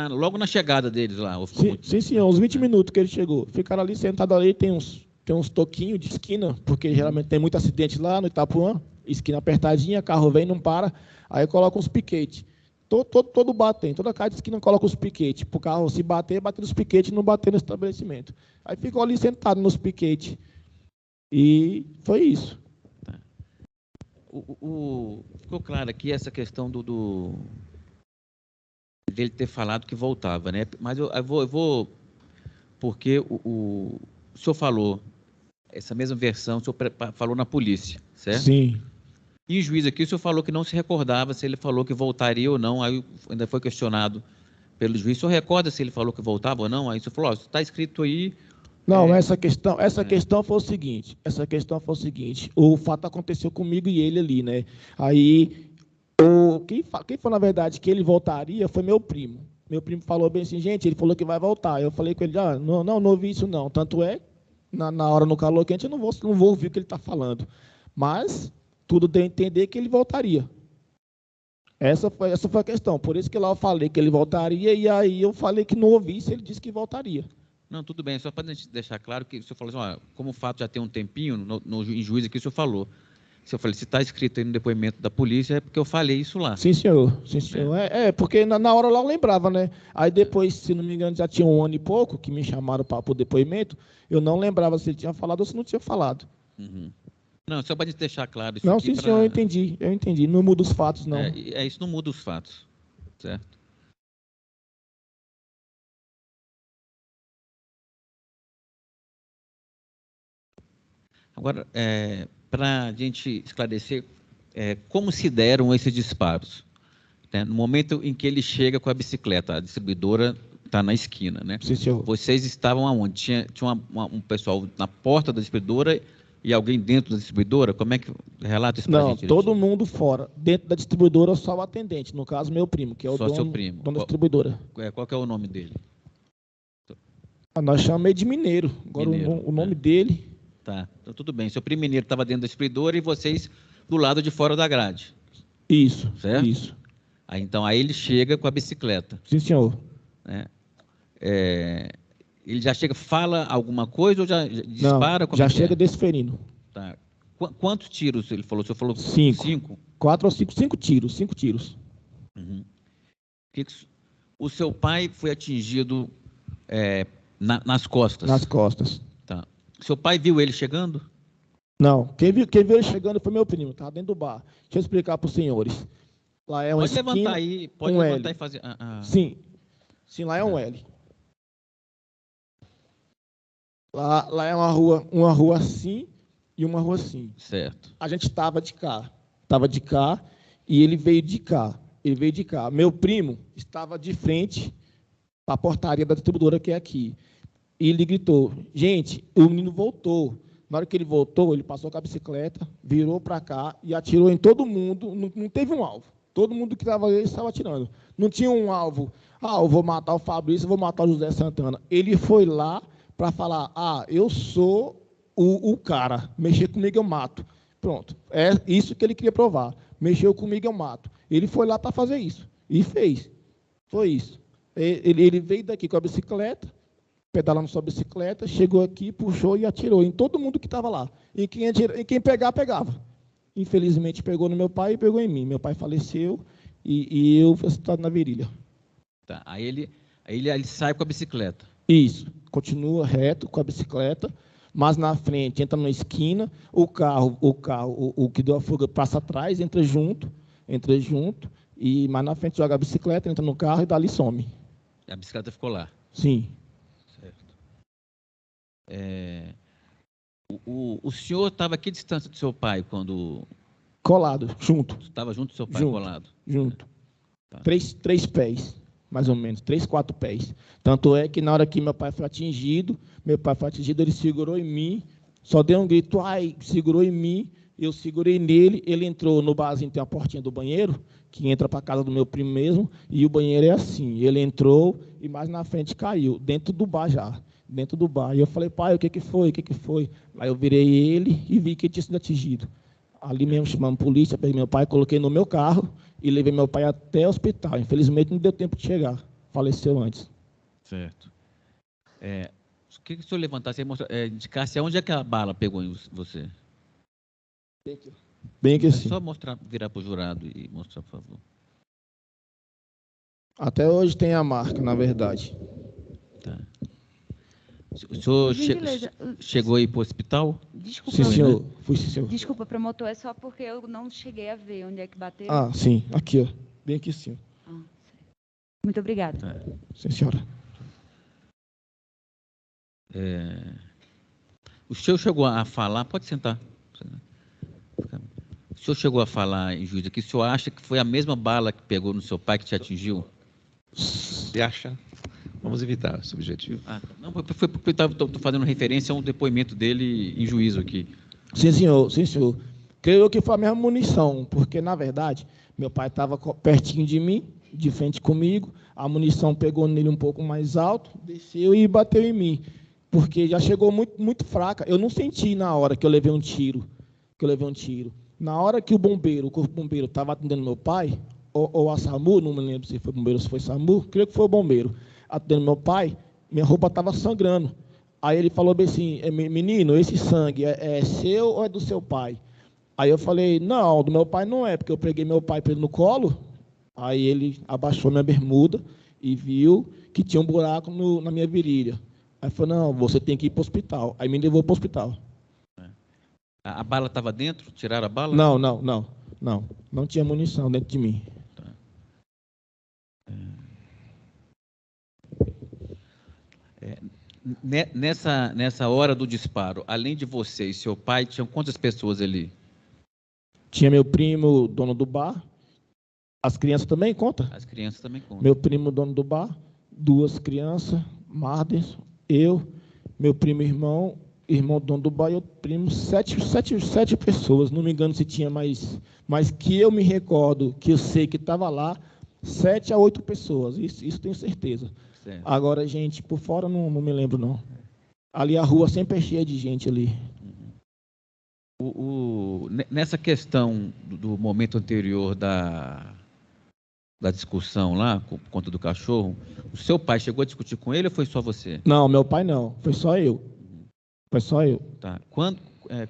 logo na chegada deles lá. Sim, senhor, uns 20 minutos que ele chegou. Ficaram ali, sentados ali, tem uns toquinhos de esquina, porque geralmente tem muito acidente lá no Itapuã, esquina apertadinha, carro vem, não para, aí coloca uns piquetes. Todo bar tem, toda casa de esquina coloca os piquetes, para o carro se bater nos piquetes e não bater no estabelecimento. Aí ficou ali sentado nos piquetes. E foi isso. Tá. Ficou claro aqui essa questão dele ter falado que voltava, né? Mas eu vou porque o senhor falou, essa mesma versão, o senhor falou na polícia, certo? Sim. E o juiz aqui, o senhor falou que não se recordava se ele falou que voltaria ou não, aí ainda foi questionado pelo juiz. O senhor recorda se ele falou que voltava ou não? Aí o senhor falou, está escrito aí... Não, essa questão foi o seguinte, o fato aconteceu comigo e ele ali, né? Aí, quem falou, na verdade, que ele voltaria foi meu primo. Meu primo falou bem assim, gente, ele falou que vai voltar. Eu falei com ele, não ouvi isso não. Tanto é, na hora no calor quente, eu não vou ouvir o que ele está falando. Mas... tudo deu a entender que ele voltaria. Essa foi a questão. Por isso que lá eu falei que ele voltaria, e aí eu falei que não ouvi se ele disse que voltaria. Não, tudo bem. Só para deixar claro que o senhor falou assim, como o fato já tem um tempinho, em juízo aqui o senhor falou. Se eu falei, se está escrito aí no depoimento da polícia, é porque eu falei isso lá. Sim, senhor. Sim, senhor. Porque na hora lá eu lembrava, né? Aí depois, se não me engano, já tinha 1 ano e pouco que me chamaram para o depoimento, eu não lembrava se ele tinha falado ou se não tinha falado. Uhum. Não, só para deixar claro isso não, aqui. Não, sim, senhor, eu entendi. Não muda os fatos, não. Isso não muda os fatos, certo? Agora, para a gente esclarecer como se deram esses disparos. Né? No momento em que ele chega com a bicicleta, a distribuidora está na esquina, né? Sim, senhor. Vocês estavam aonde? Tinha um pessoal na porta da distribuidora e alguém dentro da distribuidora? Como é que relata isso para a gente? Não, todo mundo fora. Dentro da distribuidora, só o atendente. No caso, meu primo, que é o só seu primo. Dono da distribuidora. Qual que é o nome dele? Nós chamamos ele de Mineiro. Agora, o nome dele... Tá, então tudo bem. Seu primo Mineiro estava dentro da distribuidora e vocês do lado de fora da grade. Isso, certo? Isso. Então, aí ele chega com a bicicleta. Sim, senhor. Né? Ele já chega, fala alguma coisa ou já dispara? Não, já chega desferindo. Tá. Quantos tiros ele falou? O senhor falou 5. 4 ou 5? 5 tiros. 5 tiros. Uhum. O seu pai foi atingido nas costas? Nas costas. Tá. Seu pai viu ele chegando? Não. Quem viu ele chegando foi meu primo. Estava dentro do bar. Deixa eu explicar para os senhores. Lá é uma pode levantar aí. Pode levantar L. E fazer... Sim, lá é um L. Lá é uma rua assim e uma rua assim. Certo. A gente estava de cá e ele veio de cá. Meu primo estava de frente para a portaria da distribuidora que é aqui. E ele gritou, gente, o menino voltou. Na hora que ele voltou, ele passou com a bicicleta, virou para cá e atirou em todo mundo. Não teve um alvo. Todo mundo que estava ali estava atirando. Não tinha um alvo. Eu vou matar o Fabrício, eu vou matar o José Santana. Ele foi lá para falar, eu sou o cara, mexer comigo eu mato. Pronto, é isso que ele queria provar. Mexeu comigo eu mato. Ele foi lá para fazer isso, e fez. Foi isso. Ele veio daqui com a bicicleta, pedalando sua bicicleta, chegou aqui, puxou e atirou em todo mundo que estava lá. E quem pegar, pegava. Infelizmente, pegou no meu pai e pegou em mim. Meu pai faleceu e eu fui acertado na virilha. Tá. Aí ele sai com a bicicleta. Isso. Continua reto com a bicicleta, mas na frente, entra na esquina, o que deu a fuga passa atrás, entra junto, e mais na frente joga a bicicleta, entra no carro e dali some. A bicicleta ficou lá. Sim. Certo. O senhor estava a que distância do seu pai quando... Colado, junto. Estava junto do seu pai, Junto. colado? Junto. Tá. 3 pés, mais ou menos, 3, 4 pés. Tanto é que na hora que meu pai foi atingido, ele segurou em mim, só deu um grito, ai, segurou em mim, eu segurei nele, ele entrou no barzinho, tem uma portinha do banheiro, que entra para a casa do meu primo mesmo, e o banheiro é assim, ele entrou e mais na frente caiu, dentro do bar já, dentro do bar. E eu falei, pai, o que foi? Aí eu virei ele e vi que ele tinha sido atingido. Ali mesmo chamamos a polícia, peguei meu pai, coloquei no meu carro e levei meu pai até o hospital. Infelizmente, não deu tempo de chegar. Faleceu antes. Certo. O que o senhor levantasse e indicasse onde é que a bala pegou em você? Bem aqui assim. É só virar para o jurado e mostrar, por favor. Até hoje tem a marca, na verdade. Tá. O senhor chegou aí para o hospital? Desculpa, Sim, senhor. Fui, sim, senhor. Desculpa, promotor, é só porque eu não cheguei a ver onde é que bateu. Ah, sim. Aqui, ó. Bem aqui, sim. Muito obrigada. Tá. Sim, senhora. O senhor chegou a falar... Pode sentar. O senhor chegou a falar em juízo aqui, o senhor acha que foi a mesma bala que pegou no seu pai que te atingiu? Você acha? Vamos evitar esse objetivo. Não, foi porque eu estou fazendo referência a um depoimento dele em juízo aqui. Sim, senhor. Sim, senhor. Creio que foi a mesma munição, porque, na verdade, meu pai estava pertinho de mim, de frente comigo, a munição pegou nele um pouco mais alto, desceu e bateu em mim, porque já chegou muito, muito fraca. Eu não senti na hora que eu levei um tiro. Na hora que o corpo bombeiro estava atendendo meu pai, ou a SAMU, não me lembro se foi bombeiro ou se foi SAMU, creio que foi o bombeiro, atendendo meu pai, minha roupa estava sangrando. Aí ele falou bem assim, menino, esse sangue é seu ou é do seu pai? Aí eu falei, não, do meu pai não é, porque eu peguei meu pai para ele no colo, aí ele abaixou minha bermuda e viu que tinha um buraco na minha virilha. Aí falou, não, você tem que ir para o hospital. Aí me levou para o hospital. A bala estava dentro? Tiraram a bala? Não tinha munição dentro de mim. Tá. Nessa hora do disparo, além de você e seu pai, tinham quantas pessoas ali? Tinha meu primo, dono do bar. As crianças também conta? As crianças também contam. Meu primo, dono do bar. 2 crianças, Mardes, eu, meu primo irmão dono do bar e outro primo, 7 pessoas. Não me engano se tinha mais que eu me recordo, que eu sei que estava lá, 7 a 8 pessoas. Isso tenho certeza. Certo. Agora, gente, por fora não me lembro, não. Ali a rua sempre é cheia de gente ali. Nessa questão do momento anterior da discussão lá, por conta do cachorro, o seu pai chegou a discutir com ele ou foi só você? Não, meu pai não. Foi só eu. Tá.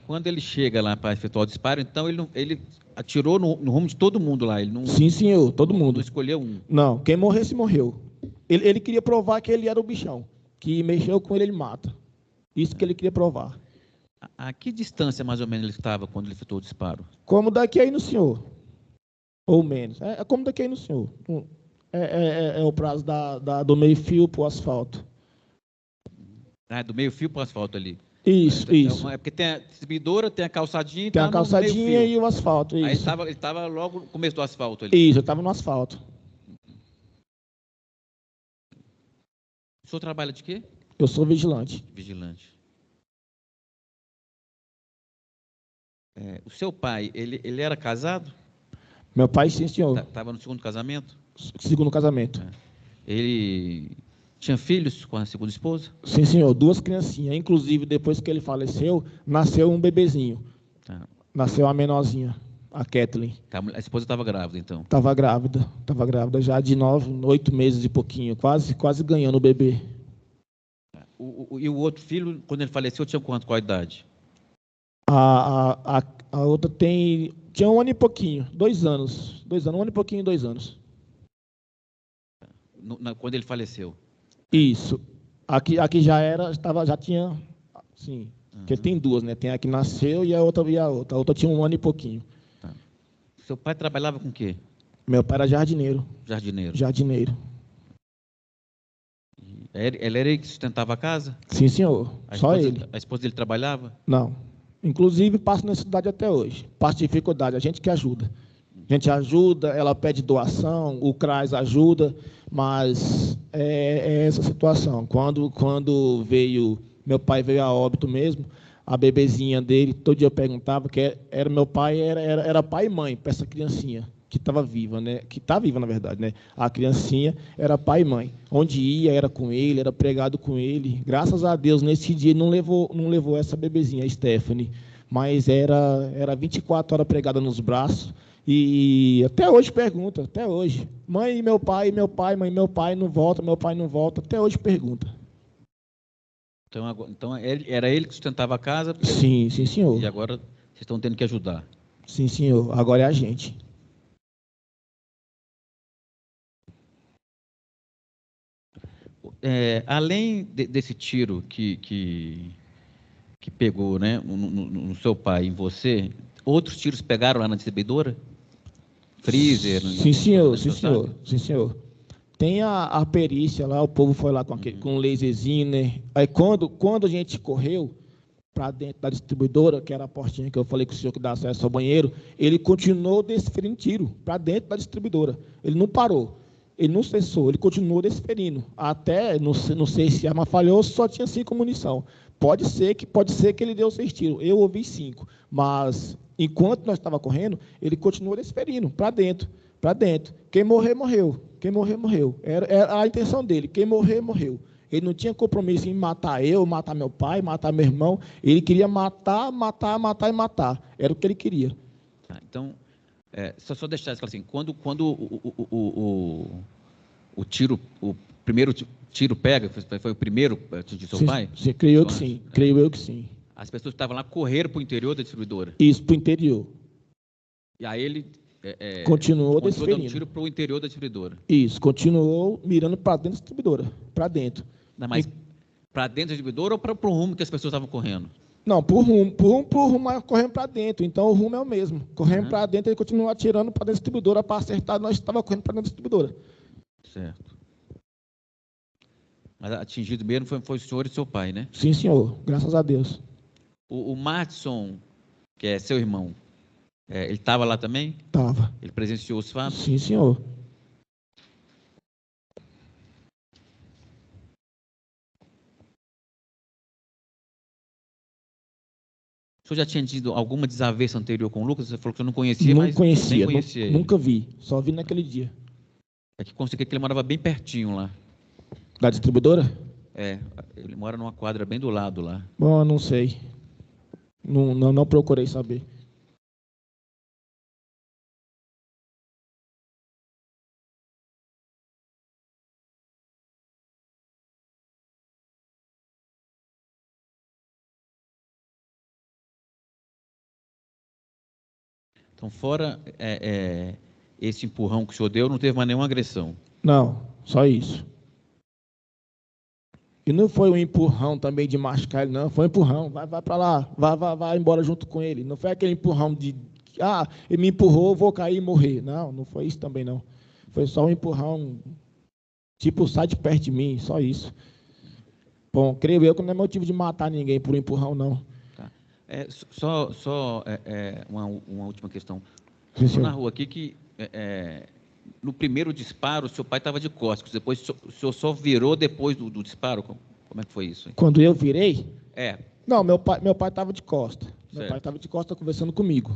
Quando ele chega lá para efetuar o disparo, então ele atirou no rumo de todo mundo lá? Ele não, sim, senhor, todo mundo. Não escolheu um? Não, quem morresse, morreu. Ele queria provar que ele era o bichão, que mexeu com ele mata. Isso que ele queria provar. A que distância, mais ou menos, ele estava quando ele efetuou o disparo? Como daqui aí no senhor. Ou menos. É como daqui aí no senhor. É o prazo do meio-fio para o asfalto. Do meio-fio para o asfalto ali. Isso. É porque tem a distribuidora, tem a calçadinha... Tem a calçadinha e o asfalto, isso. Aí ele estava logo no começo do asfalto ali. Isso, eu estava no asfalto. O senhor trabalha de quê? Eu sou vigilante. Vigilante. O seu pai, ele era casado? Meu pai, sim, senhor. Estava no segundo casamento? Segundo casamento. Ele tinha filhos com a segunda esposa? Sim, senhor. 2 criancinhas. Inclusive, depois que ele faleceu, nasceu um bebezinho. Tá. Nasceu a menorzinha, a Kathleen. A esposa estava grávida, então? Estava grávida já de 8 meses e pouquinho, quase ganhando o bebê. E o outro filho, quando ele faleceu, tinha quanto? Qual a idade? A outra tinha 1 ano e pouquinho, 2 anos. 2 anos, 1 ano e pouquinho, 2 anos. Quando ele faleceu? Isso. Aqui já tinha, sim. Porque tem 2, né? Tem a que nasceu e a outra. A outra tinha 1 ano e pouquinho. Tá. Seu pai trabalhava com o quê? Meu pai era jardineiro. Jardineiro. Jardineiro. Ele era ele que sustentava a casa? Sim, senhor. Só ele. A esposa dele trabalhava? Não. Inclusive, passa necessidade até hoje. Passa dificuldade, a gente que ajuda. A gente ajuda, ela pede doação, o CRAS ajuda, mas é essa situação. Quando meu pai veio a óbito mesmo, a bebezinha dele, todo dia eu perguntava que era meu pai, era pai e mãe para essa criancinha que estava viva, né? Que está viva, na verdade, né? A criancinha era pai e mãe. Onde ia, era com ele, era pregado com ele. Graças a Deus, nesse dia, ele não levou essa bebezinha, a Stephanie, mas era 24 horas pregada nos braços. E até hoje pergunta, até hoje. Mãe, meu pai, mãe, meu pai não volta, até hoje pergunta. Então era ele que sustentava a casa? Sim, senhor. E agora vocês estão tendo que ajudar? Sim, senhor. Agora é a gente. Além desse tiro que pegou, né, no seu pai, em você, outros tiros pegaram lá na distribuidora? Freezer? Sim, senhor. Sim, senhor. Sim, senhor. Tem a perícia lá, o povo foi lá com um laserzinho, né? Aí quando a gente correu para dentro da distribuidora, que era a portinha que eu falei com o senhor que dá acesso ao banheiro, ele continuou desferindo tiro para dentro da distribuidora. Ele não parou. Ele não cessou, ele continuou desferindo. Até, não sei se a arma falhou, só tinha 5 munição. Pode ser que ele deu 6 tiros. Eu ouvi 5. Mas, enquanto nós estávamos correndo, ele continuou desferindo, para dentro. Quem morrer, morreu. Quem morrer, morreu. Era a intenção dele. Quem morrer, morreu. Ele não tinha compromisso em matar eu, matar meu pai, matar meu irmão. Ele queria matar e matar. Era o que ele queria. Então... só deixar isso assim, quando o primeiro tiro pega, foi o primeiro de seu pai? Sim, creio que sim. Creio eu que sim. As pessoas que estavam lá correram para o interior da distribuidora? Isso, para o interior. E aí ele continuou desferindo. Dando tiro para o interior da distribuidora? Isso, continuou mirando para dentro da distribuidora, para dentro. Não, mas para dentro da distribuidora ou para o rumo que as pessoas estavam correndo? Não, por rumo, correndo para dentro. Então, o rumo é o mesmo. Correndo para dentro, ele continua atirando para dentro da distribuidora para acertar. Nós estávamos correndo para dentro da distribuidora. Certo. Mas atingido mesmo foi o senhor e seu pai, né? Sim, senhor. Graças a Deus. O Martson, que é seu irmão, ele estava lá também? Estava. Ele presenciou os fatos? Sim, senhor. O senhor já tinha tido alguma desavença anterior com o Lucas? Você falou que você não conhecia, não mas conhecia, nem conhecia ele. Nunca vi, só vi naquele dia. É que consegui que ele morava bem pertinho lá. Da distribuidora? Ele mora numa quadra bem do lado lá. Bom, não sei. Não procurei saber. Então, fora esse empurrão que o senhor deu, não teve mais nenhuma agressão? Não, só isso. E não foi um empurrão também de machucar ele, não. Foi um empurrão, vai para lá, vai embora junto com ele. Não foi aquele empurrão de, ele me empurrou, vou cair e morrer. Não foi isso também, não. Foi só um empurrão, tipo, sai de perto de mim, só isso. Bom, creio eu que não é motivo de matar ninguém por um empurrão, não. Uma última questão. Sim, Estou na rua aqui que no primeiro disparo o seu pai estava de costas, depois o senhor só virou depois do disparo? Como é que foi isso? Quando eu virei? É. Não, meu pai estava de costas. Meu pai estava de costas conversando comigo.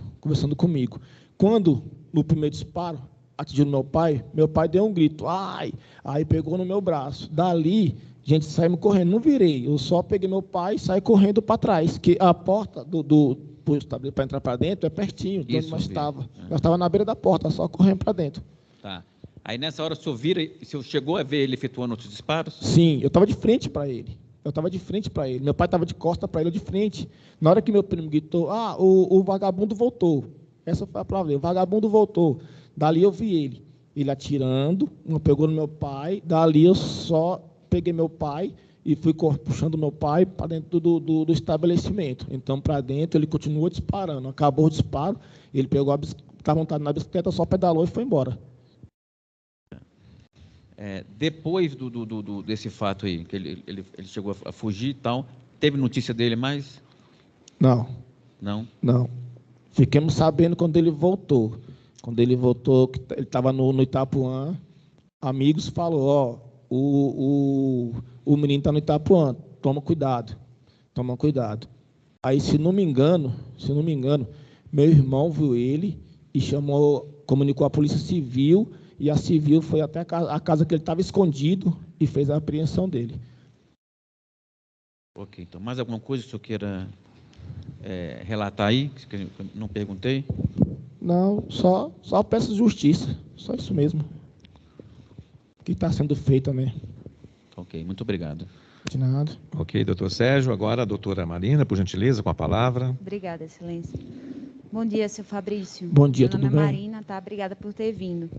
Quando, no primeiro disparo, atingiu meu pai deu um grito, ai! Aí pegou no meu braço. Dali, a gente saiu correndo, não virei. Eu só peguei meu pai e saí correndo para trás, que a porta para entrar para dentro é pertinho de onde nós estávamos. Nós estávamos na beira da porta, só correndo para dentro. Tá. Aí nessa hora o senhor chegou a ver ele efetuando outros disparos? Sim, eu estava de frente para ele. Eu estava de frente para ele. Meu pai estava de costa para ele, eu de frente. Na hora que meu primo gritou, o vagabundo voltou. Essa foi a palavra dele, o vagabundo voltou. Dali eu vi ele. Ele atirando, uma pegou no meu pai. Dali eu só peguei meu pai e fui puxando meu pai para dentro do estabelecimento. Então, para dentro, ele continuou disparando. Acabou o disparo, ele pegou estava montado na bicicleta, só pedalou e foi embora. Depois desse fato aí, que ele chegou a fugir e tal, teve notícia dele mais? Não. Não? Não. Fiquemos sabendo quando ele voltou. Quando ele voltou, que ele estava no Itapuã, amigos falou, o menino está no Itapuã, toma cuidado. Aí, se não me engano, meu irmão viu ele e comunicou a Polícia Civil, e a Civil foi até a casa que ele estava escondido e fez a apreensão dele. Ok, então, mais alguma coisa que o senhor queira relatar aí, que eu não perguntei? Não, só peço justiça, só isso mesmo. Que está sendo feito, né? Ok, muito obrigado. De nada. Ok, doutor Sérgio. Agora a doutora Marina, por gentileza, com a palavra. Obrigada, excelência. Bom dia, seu Fabrício. Bom dia, Meu tudo nome é bem? Marina, tá? Obrigada por ter vindo.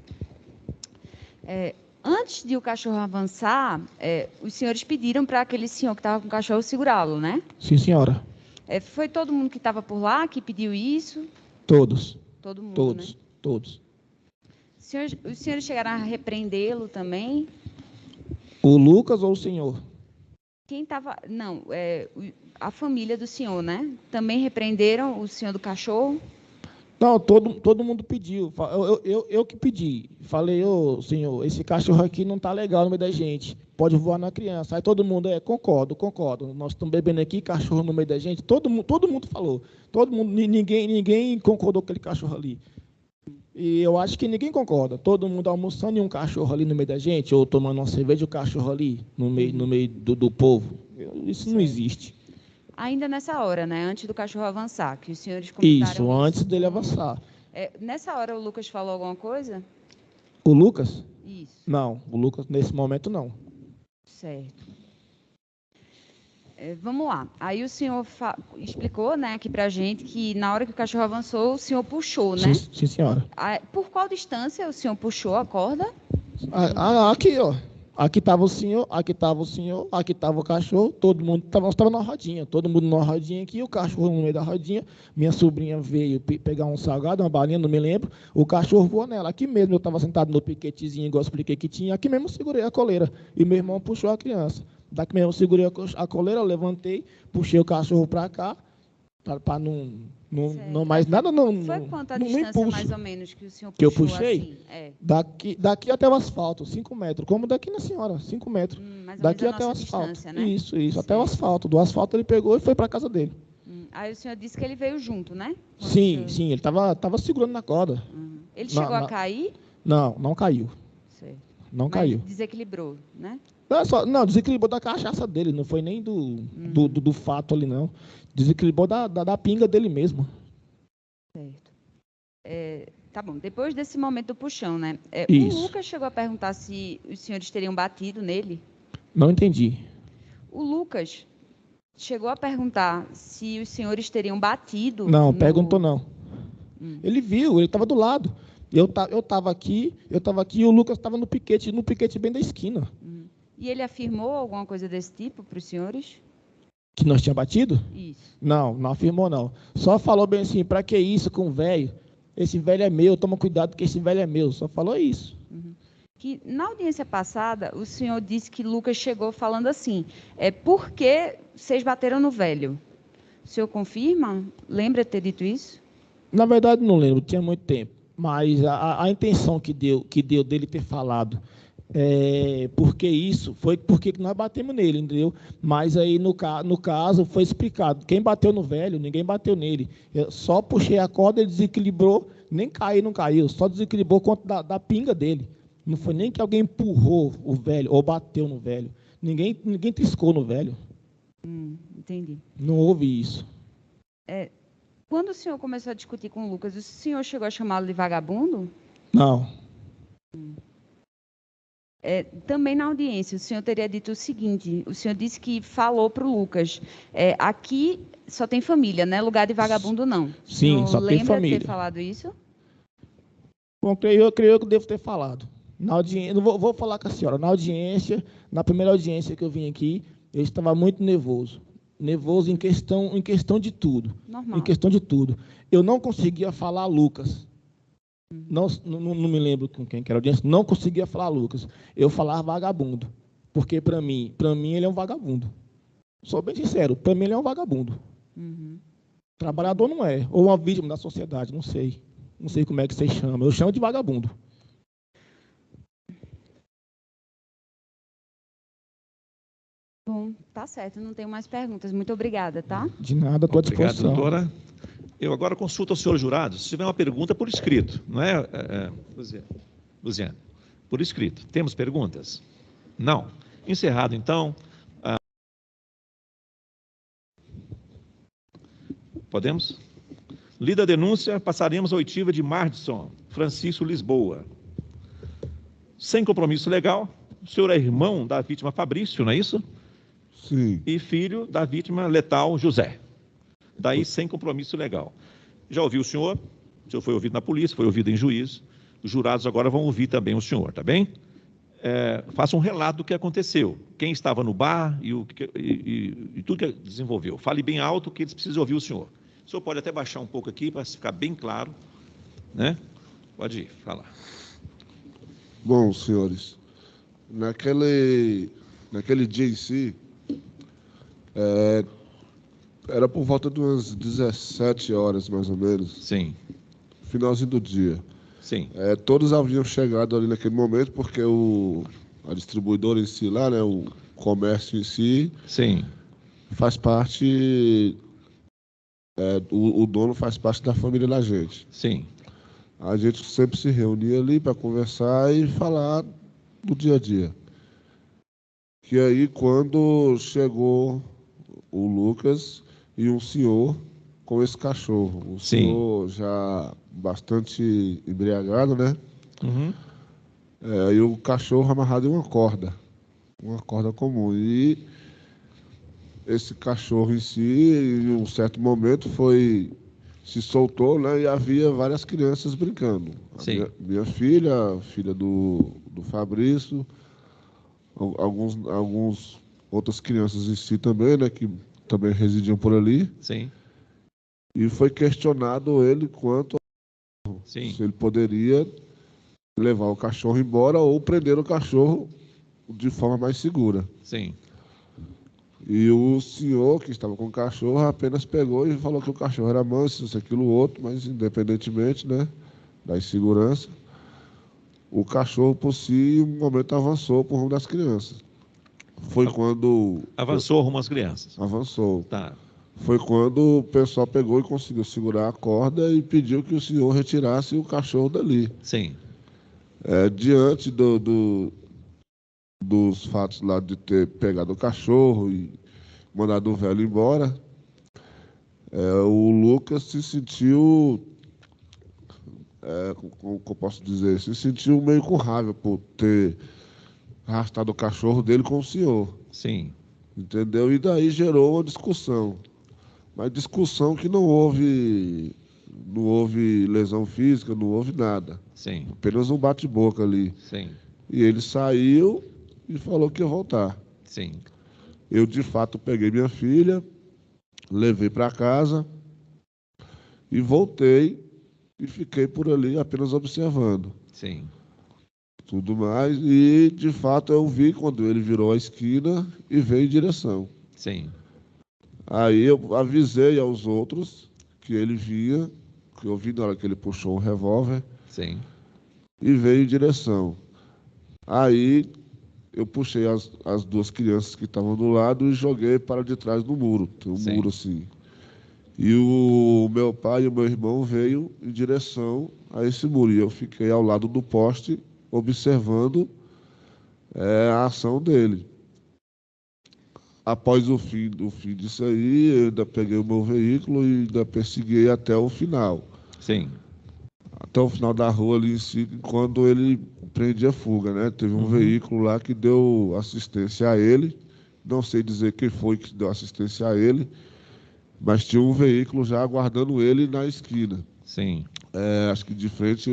Antes de o cachorro avançar, os senhores pediram para aquele senhor que estava com o cachorro segurá-lo, né? Sim, senhora. Foi todo mundo que estava por lá que pediu isso? Todos. Todo mundo, Todos. né? Todos. Os senhores chegaram a repreendê-lo também? O Lucas ou o senhor? Quem estava... Não, a família do senhor, né? Também repreenderam o senhor do cachorro? Não, todo mundo pediu. Eu que pedi. Falei, senhor, esse cachorro aqui não está legal no meio da gente. Pode voar na criança. Aí todo mundo, concordo. Nós estamos bebendo aqui, cachorro no meio da gente. Todo mundo falou. Todo mundo, ninguém concordou com aquele cachorro ali. E eu acho que ninguém concorda. Todo mundo almoçando e um cachorro ali no meio da gente, ou tomando uma cerveja e o cachorro ali no meio do povo. Isso não existe. Ainda nessa hora, né? Antes do cachorro avançar, que os senhores comentaram Isso, antes dele avançar. Nessa hora o Lucas falou alguma coisa? O Lucas? Isso. Não, o Lucas nesse momento não. Certo. Vamos lá. Aí o senhor explicou, né, aqui pra gente que na hora que o cachorro avançou, o senhor puxou, né? Sim, senhora. Por qual distância o senhor puxou a corda? Aqui, ó. Aqui estava o senhor, aqui estava o cachorro, todo mundo estava na rodinha, todo mundo na rodinha aqui, o cachorro no meio da rodinha, minha sobrinha veio pegar um salgado, uma balinha, não me lembro, o cachorro voou nela, aqui mesmo eu estava sentado no piquetezinho, igual eu expliquei que tinha, aqui mesmo eu segurei a coleira, e meu irmão puxou a criança, daqui mesmo eu segurei a coleira, eu levantei, puxei o cachorro para cá, para não mais nada, Foi quanto a no distância, impulso mais ou menos, que o senhor puxou que eu puxei? assim? Daqui até o asfalto, 5 metros. Como daqui na senhora, 5 metros. Mais ou Daqui menos a até o nossa asfalto. distância, né? Isso, Certo. até o asfalto. Do asfalto ele pegou e foi para casa dele. Aí o senhor disse que ele veio junto, né? Sim, ele estava segurando na corda. Ele chegou a cair? Não caiu. Certo. Não Mas caiu. desequilibrou, né? Não, desequilibrou da cachaça dele, não foi nem do fato ali, não. Desequilibrou da pinga dele mesmo. Certo. Tá bom, depois desse momento do puxão, né? Isso. O Lucas chegou a perguntar se os senhores teriam batido nele? Não entendi. O Lucas chegou a perguntar se os senhores teriam batido? Não, perguntou não. Ele viu, ele estava do lado. Eu estava aqui e o Lucas estava no piquete bem da esquina. E ele afirmou alguma coisa desse tipo para os senhores? Que nós tínhamos batido? Isso. Não afirmou não. Só falou bem assim, para que isso com o velho? Esse velho é meu, toma cuidado que esse velho é meu. Só falou isso. Que na audiência passada, o senhor disse que Lucas chegou falando assim, por que vocês bateram no velho? O senhor confirma? Lembra de ter dito isso? Na verdade não lembro, tinha muito tempo. Mas a intenção que deu dele ter falado, porque isso, foi porque nós batemos nele, entendeu? Mas aí no caso foi explicado, quem bateu no velho, ninguém bateu nele. Eu só puxei a corda, ele desequilibrou, nem caiu, não caiu, só desequilibrou contra da pinga dele. Não foi nem que alguém empurrou o velho ou bateu no velho. Ninguém triscou no velho. Entendi. Não houve isso. Quando o senhor começou a discutir com o Lucas, o senhor chegou a chamá-lo de vagabundo? Não. Também na audiência, o senhor teria dito o seguinte, o senhor disse que falou para o Lucas, aqui só tem família, né? Lugar de vagabundo não. Sim, só tem família. Lembra de ter falado isso? Bom, eu creio que eu devo ter falado. Na audiência, não vou falar com a senhora. Na audiência, na primeira audiência que eu vim aqui, eu estava muito nervoso. Nervoso em questão de tudo. Normal. Em questão de tudo. Eu não conseguia falar Lucas. Não me lembro com quem que era a audiência. Não conseguia falar Lucas. Eu falava vagabundo. Porque, para mim, ele é um vagabundo. Sou bem sincero, para mim ele é um vagabundo. Uhum. Trabalhador não é. Ou uma vítima da sociedade, não sei. Não sei como é que vocês chamam. Eu chamo de vagabundo. Bom, tá certo, não tenho mais perguntas. Muito obrigada, tá? De nada, estou à disposição. Obrigado, doutora. Eu agora consulto ao senhor jurado, se tiver uma pergunta por escrito, não é, Luziane? Por escrito. Temos perguntas? Não. Encerrado, então. Podemos? Lida a denúncia, passaremos a oitiva de Mardson Francisco Lisboa. Sem compromisso legal, o senhor é irmão da vítima Fabrício, não é isso? Sim. E filho da vítima letal José. Daí, sem compromisso legal. Já ouviu o senhor foi ouvido na polícia, foi ouvido em juízo. Os jurados agora vão ouvir também o senhor, tá bem? Faça um relato do que aconteceu. Quem estava no bar e tudo que desenvolveu. Fale bem alto que eles precisam ouvir o senhor. O senhor pode até baixar um pouco aqui para ficar bem claro, né? Pode ir, falar. Bom, senhores, naquele dia em si, era por volta de umas 17 horas, mais ou menos. Sim. Finalzinho do dia. Sim. Todos haviam chegado ali naquele momento, porque a distribuidora em si lá, né, o comércio em si, sim, faz parte, o dono faz parte da família da gente. Sim. A gente sempre se reunia ali para conversar e falar do dia a dia. Que aí, quando chegou o Lucas e um senhor com esse cachorro. O senhor já bastante embriagado, né? Uhum. E o cachorro amarrado em uma corda comum. E esse cachorro em si, em um certo momento, se soltou, né? E havia várias crianças brincando. Sim. Minha filha, a filha do Fabrício, alguns outras crianças em si também, né? Que também residiam por ali. Sim. E foi questionado ele quanto Sim. se ele poderia levar o cachorro embora ou prender o cachorro de forma mais segura. Sim. E o senhor que estava com o cachorro apenas pegou e falou que o cachorro era manso, isso, aquilo, outro, mas independentemente, né, da insegurança, o cachorro por si, em um momento, avançou por rumo das crianças. Foi quando... Avançou rumo às crianças. Avançou. Tá. Foi quando o pessoal pegou e conseguiu segurar a corda e pediu que o senhor retirasse o cachorro dali. Sim. Diante dos fatos lá de ter pegado o cachorro e mandado o velho embora, o Lucas se sentiu, como eu posso dizer, se sentiu meio com raiva por ter arrastado o cachorro dele com o senhor. Sim. Entendeu? E daí gerou uma discussão. Mas discussão que não houve lesão física, não houve nada. Sim. Apenas um bate-boca ali. Sim. E ele saiu e falou que ia voltar. Sim. Eu, de fato, peguei minha filha, levei para casa e voltei e fiquei por ali apenas observando. Sim. Tudo mais. E, de fato, eu vi quando ele virou a esquina e veio em direção. Sim. Aí eu avisei aos outros que ele vinha, que eu vi na hora que ele puxou o revólver. Sim. E veio em direção. Aí eu puxei as duas crianças que estavam do lado e joguei para de trás do muro. Tem um muro assim. E o meu pai e o meu irmão veio em direção a esse muro. E eu fiquei ao lado do poste observando a ação dele. Após o fim disso aí, eu ainda peguei o meu veículo e ainda persegui até o final. Sim. Até o final da rua ali em si, quando ele empreendia fuga, né? Teve um veículo lá que deu assistência a ele. Não sei dizer quem foi que deu assistência a ele, mas tinha um veículo já aguardando ele na esquina. Sim, Acho que de frente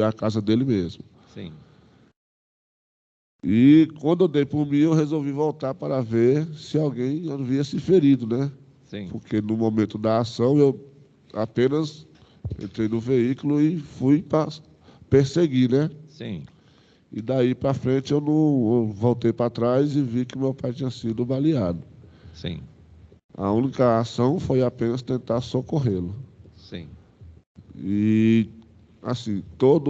à casa dele mesmo. sim. E quando eu dei por mim, eu resolvi voltar para ver se alguém havia se ferido, né? Sim, Porque no momento da ação eu apenas entrei no veículo e fui para perseguir, né? sim, E daí para frente eu voltei para trás e vi que meu pai tinha sido baleado. sim, A única ação foi apenas tentar socorrê-lo. sim. E assim, toda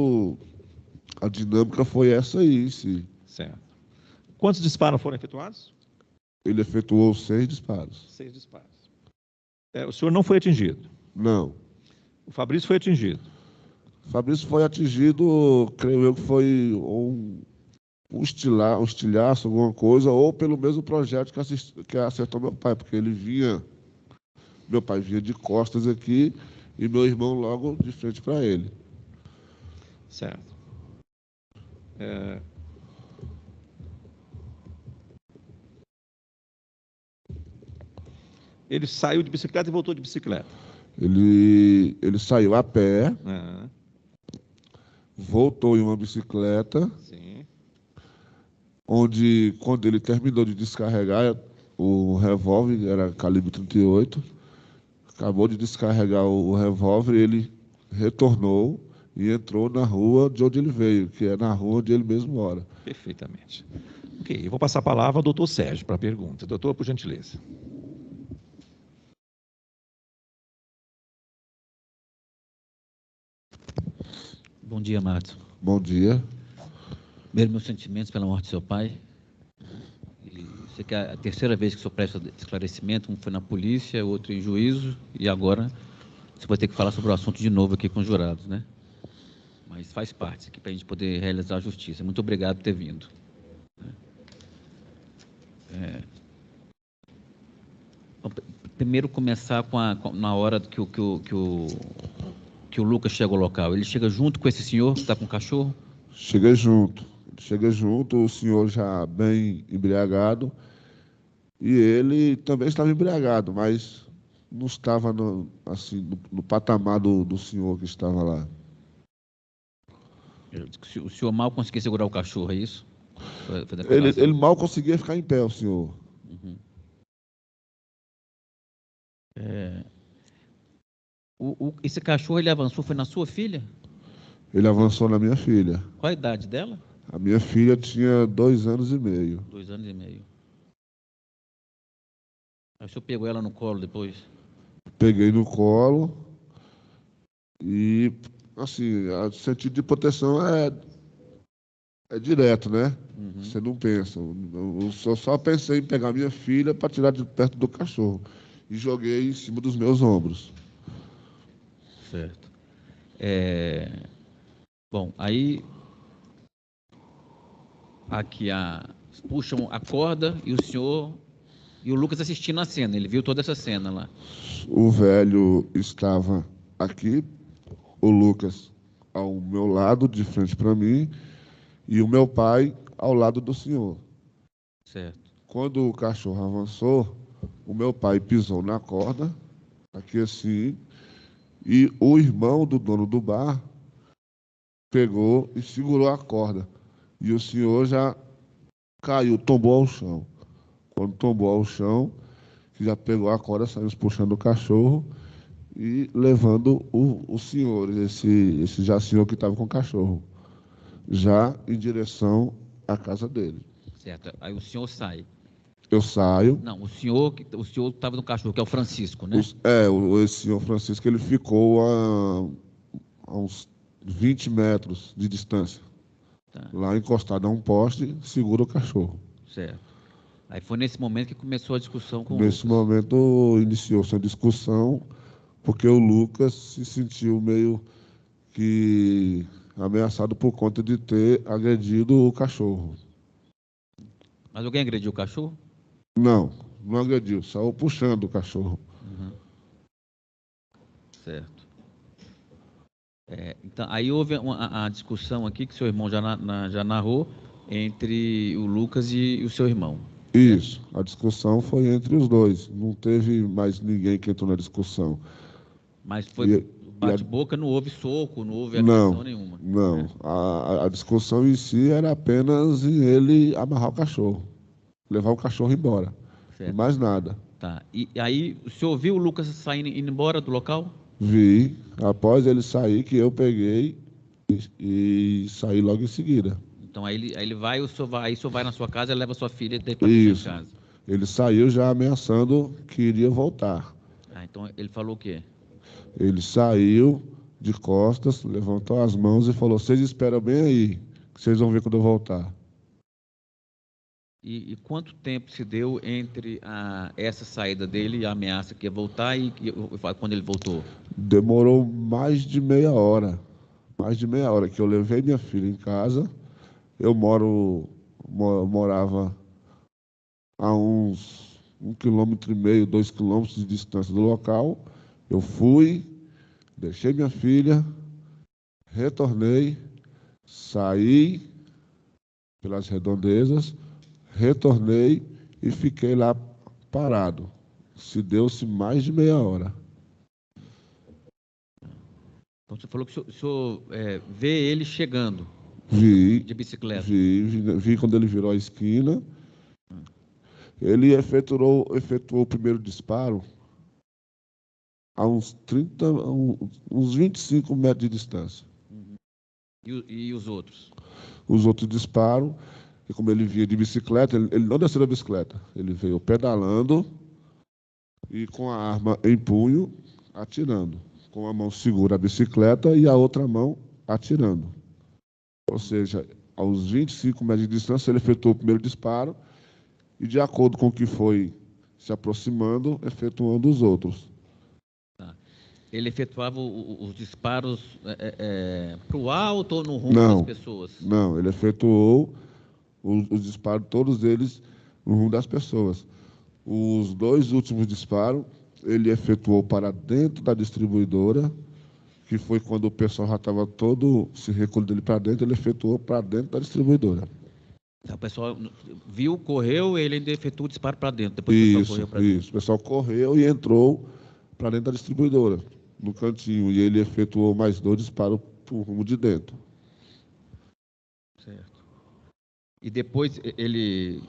a dinâmica foi essa aí, sim. Certo. Quantos disparos foram efetuados? Ele efetuou 6 disparos. 6 disparos. O senhor não foi atingido. Não. O Fabrício foi atingido. Fabrício foi atingido, creio eu que foi um estilhaço, alguma coisa, ou pelo mesmo projétil que acertou meu pai, porque meu pai vinha de costas aqui e meu irmão logo de frente para ele. Certo. Ele saiu de bicicleta e voltou de bicicleta. Ele saiu a pé, Ah, voltou em uma bicicleta, sim. onde, quando ele terminou de descarregar o revólver, era calibre 38, acabou de descarregar o revólver, ele retornou e entrou na rua de onde ele veio, que é na rua onde ele mesmo mora. Perfeitamente. Ok, eu vou passar a palavra ao doutor Sérgio para a pergunta. Doutor, por gentileza. Bom dia, Marcos. Bom dia. Primeiro, meus sentimentos pela morte do seu pai. E sei que é a terceira vez que o senhor presta esclarecimento, um foi na polícia, outro em juízo, e agora você vai ter que falar sobre o assunto de novo aqui com os jurados, né? Mas faz parte aqui para a gente poder realizar a justiça. Muito obrigado por ter vindo. Primeiro começar na hora que o Lucas chega ao local. Ele chega junto com esse senhor que está com o cachorro? Chega junto, o senhor já bem embriagado, e ele também estava embriagado, mas não estava no patamar do senhor que estava lá. O senhor mal conseguia segurar o cachorro, é isso? Foi a Ele declaração. mal conseguia ficar em pé, o senhor. Esse cachorro, ele avançou, foi na sua filha? Ele avançou na minha filha. Qual a idade dela? A minha filha tinha 2 anos e meio. 2 anos e meio. Aí o senhor pegou ela no colo depois? Peguei no colo e, assim, o sentido de proteção é direto, né? Você não pensa. Eu só pensei em pegar minha filha para tirar de perto do cachorro. E joguei em cima dos meus ombros. Certo. Bom, aí aqui puxam a corda e o senhor e o Lucas assistindo a cena. Ele viu toda essa cena lá. O velho estava aqui, o Lucas ao meu lado, de frente para mim, e o meu pai ao lado do senhor. Certo. Quando o cachorro avançou, o meu pai pisou na corda, aqui assim, e o irmão do dono do bar pegou e segurou a corda. E o senhor já caiu, tombou ao chão. Quando tombou ao chão, já pegou a corda, saiu puxando o cachorro e levando o senhor, esse já senhor que estava com o cachorro, já em direção à casa dele. Certo. Aí o senhor sai. Eu saio. Não, o senhor estava no cachorro, que é o Francisco, né? Esse senhor Francisco, ele ficou a uns 20 metros de distância. Tá. Lá encostado a um poste, segura o cachorro. Certo. Aí foi nesse momento que começou a discussão com Nesse o Lucas. momento iniciou-se a discussão, porque o Lucas se sentiu meio que ameaçado por conta de ter agredido o cachorro. Mas alguém agrediu o cachorro? Não agrediu, saiu puxando o cachorro. Certo. Então, aí houve a discussão aqui, que seu irmão já narrou, entre o Lucas e o seu irmão. Isso, a discussão foi entre os dois, não teve mais ninguém que entrou na discussão. Mas foi bate-boca, não houve soco, não houve agressão nenhuma. Não, a discussão em si era apenas em ele amarrar o cachorro, levar o cachorro embora, Certo. e mais nada. Tá. E aí, o senhor viu o Lucas indo embora do local? Vi, após ele sair, que eu peguei e saí logo em seguida. Então, aí ele vai, aí o senhor vai na sua casa e leva sua filha para deixar em casa. Ele saiu já ameaçando que iria voltar. Então, ele falou o quê? Ele saiu de costas, levantou as mãos e falou: vocês esperam bem aí, que vocês vão ver quando eu voltar. E quanto tempo se deu entre essa saída dele e a ameaça que ia voltar e quando ele voltou? Demorou mais de meia hora. Mais de meia hora que eu levei minha filha em casa. Eu morava a uns 1,5 km, 2 km de distância do local. Eu fui, deixei minha filha, retornei, saí pelas redondezas, retornei e fiquei lá parado. Se deu-se mais de meia hora. Então, você falou que o senhor vê ele chegando de bicicleta. Vi quando ele virou a esquina. Ele efetuou o primeiro disparo a uns 25 metros de distância. E os outros? Os outros disparos, e como ele vinha de bicicleta, ele não desceu da bicicleta. Ele veio pedalando e com a arma em punho, atirando. Com a mão segura a bicicleta e a outra mão atirando. Ou seja, aos 25 metros de distância, ele efetuou o primeiro disparo e, de acordo com o que foi se aproximando, efetuando os outros. Tá. Ele efetuava os disparos para o alto ou no rumo das pessoas? Não, ele efetuou os disparos, todos eles, no rumo das pessoas. Os 2 últimos disparos, ele efetuou para dentro da distribuidora, que foi quando o pessoal já estava todo se recolhendo para dentro, ele efetuou para dentro da distribuidora. Então, o pessoal viu, correu, ele ainda efetuou o disparo para dentro. Depois o pessoal correu para dentro. Isso, o pessoal correu e entrou para dentro da distribuidora, no cantinho, e ele efetuou mais 2 disparos para o rumo de dentro. Certo. E depois ele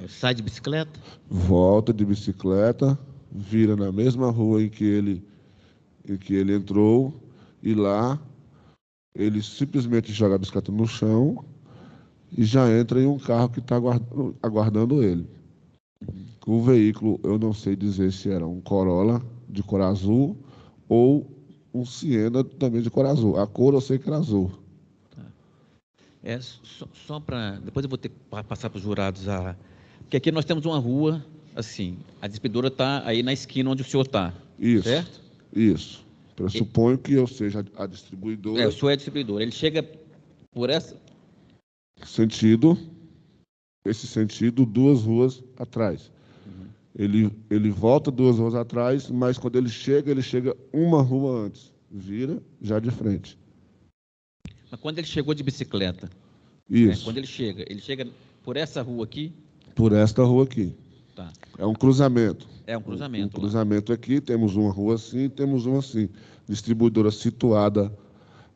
sai de bicicleta? Volta de bicicleta, vira na mesma rua em que ele entrou, e lá ele simplesmente joga a bicicleta no chão e já entra em um carro que está aguardando ele. O veículo, eu não sei dizer se era um Corolla de cor azul ou um Siena também de cor azul. A cor eu sei que era azul. Só para... Depois eu vou ter que passar para os jurados. Porque aqui nós temos uma rua, assim, a distribuidora está aí na esquina onde o senhor está, certo? Isso. Pressuponho que eu seja a distribuidora. O senhor é a distribuidora. Ele chega por essa... Esse sentido, 2 ruas atrás. Ele volta 2 ruas atrás, mas quando ele chega uma rua antes. Vira já de frente. Mas quando ele chegou de bicicleta, isso. Quando ele chega por essa rua aqui? Por esta rua aqui. Tá. É um cruzamento. É um cruzamento. Um cruzamento aqui, temos uma rua assim, temos uma assim. Distribuidora situada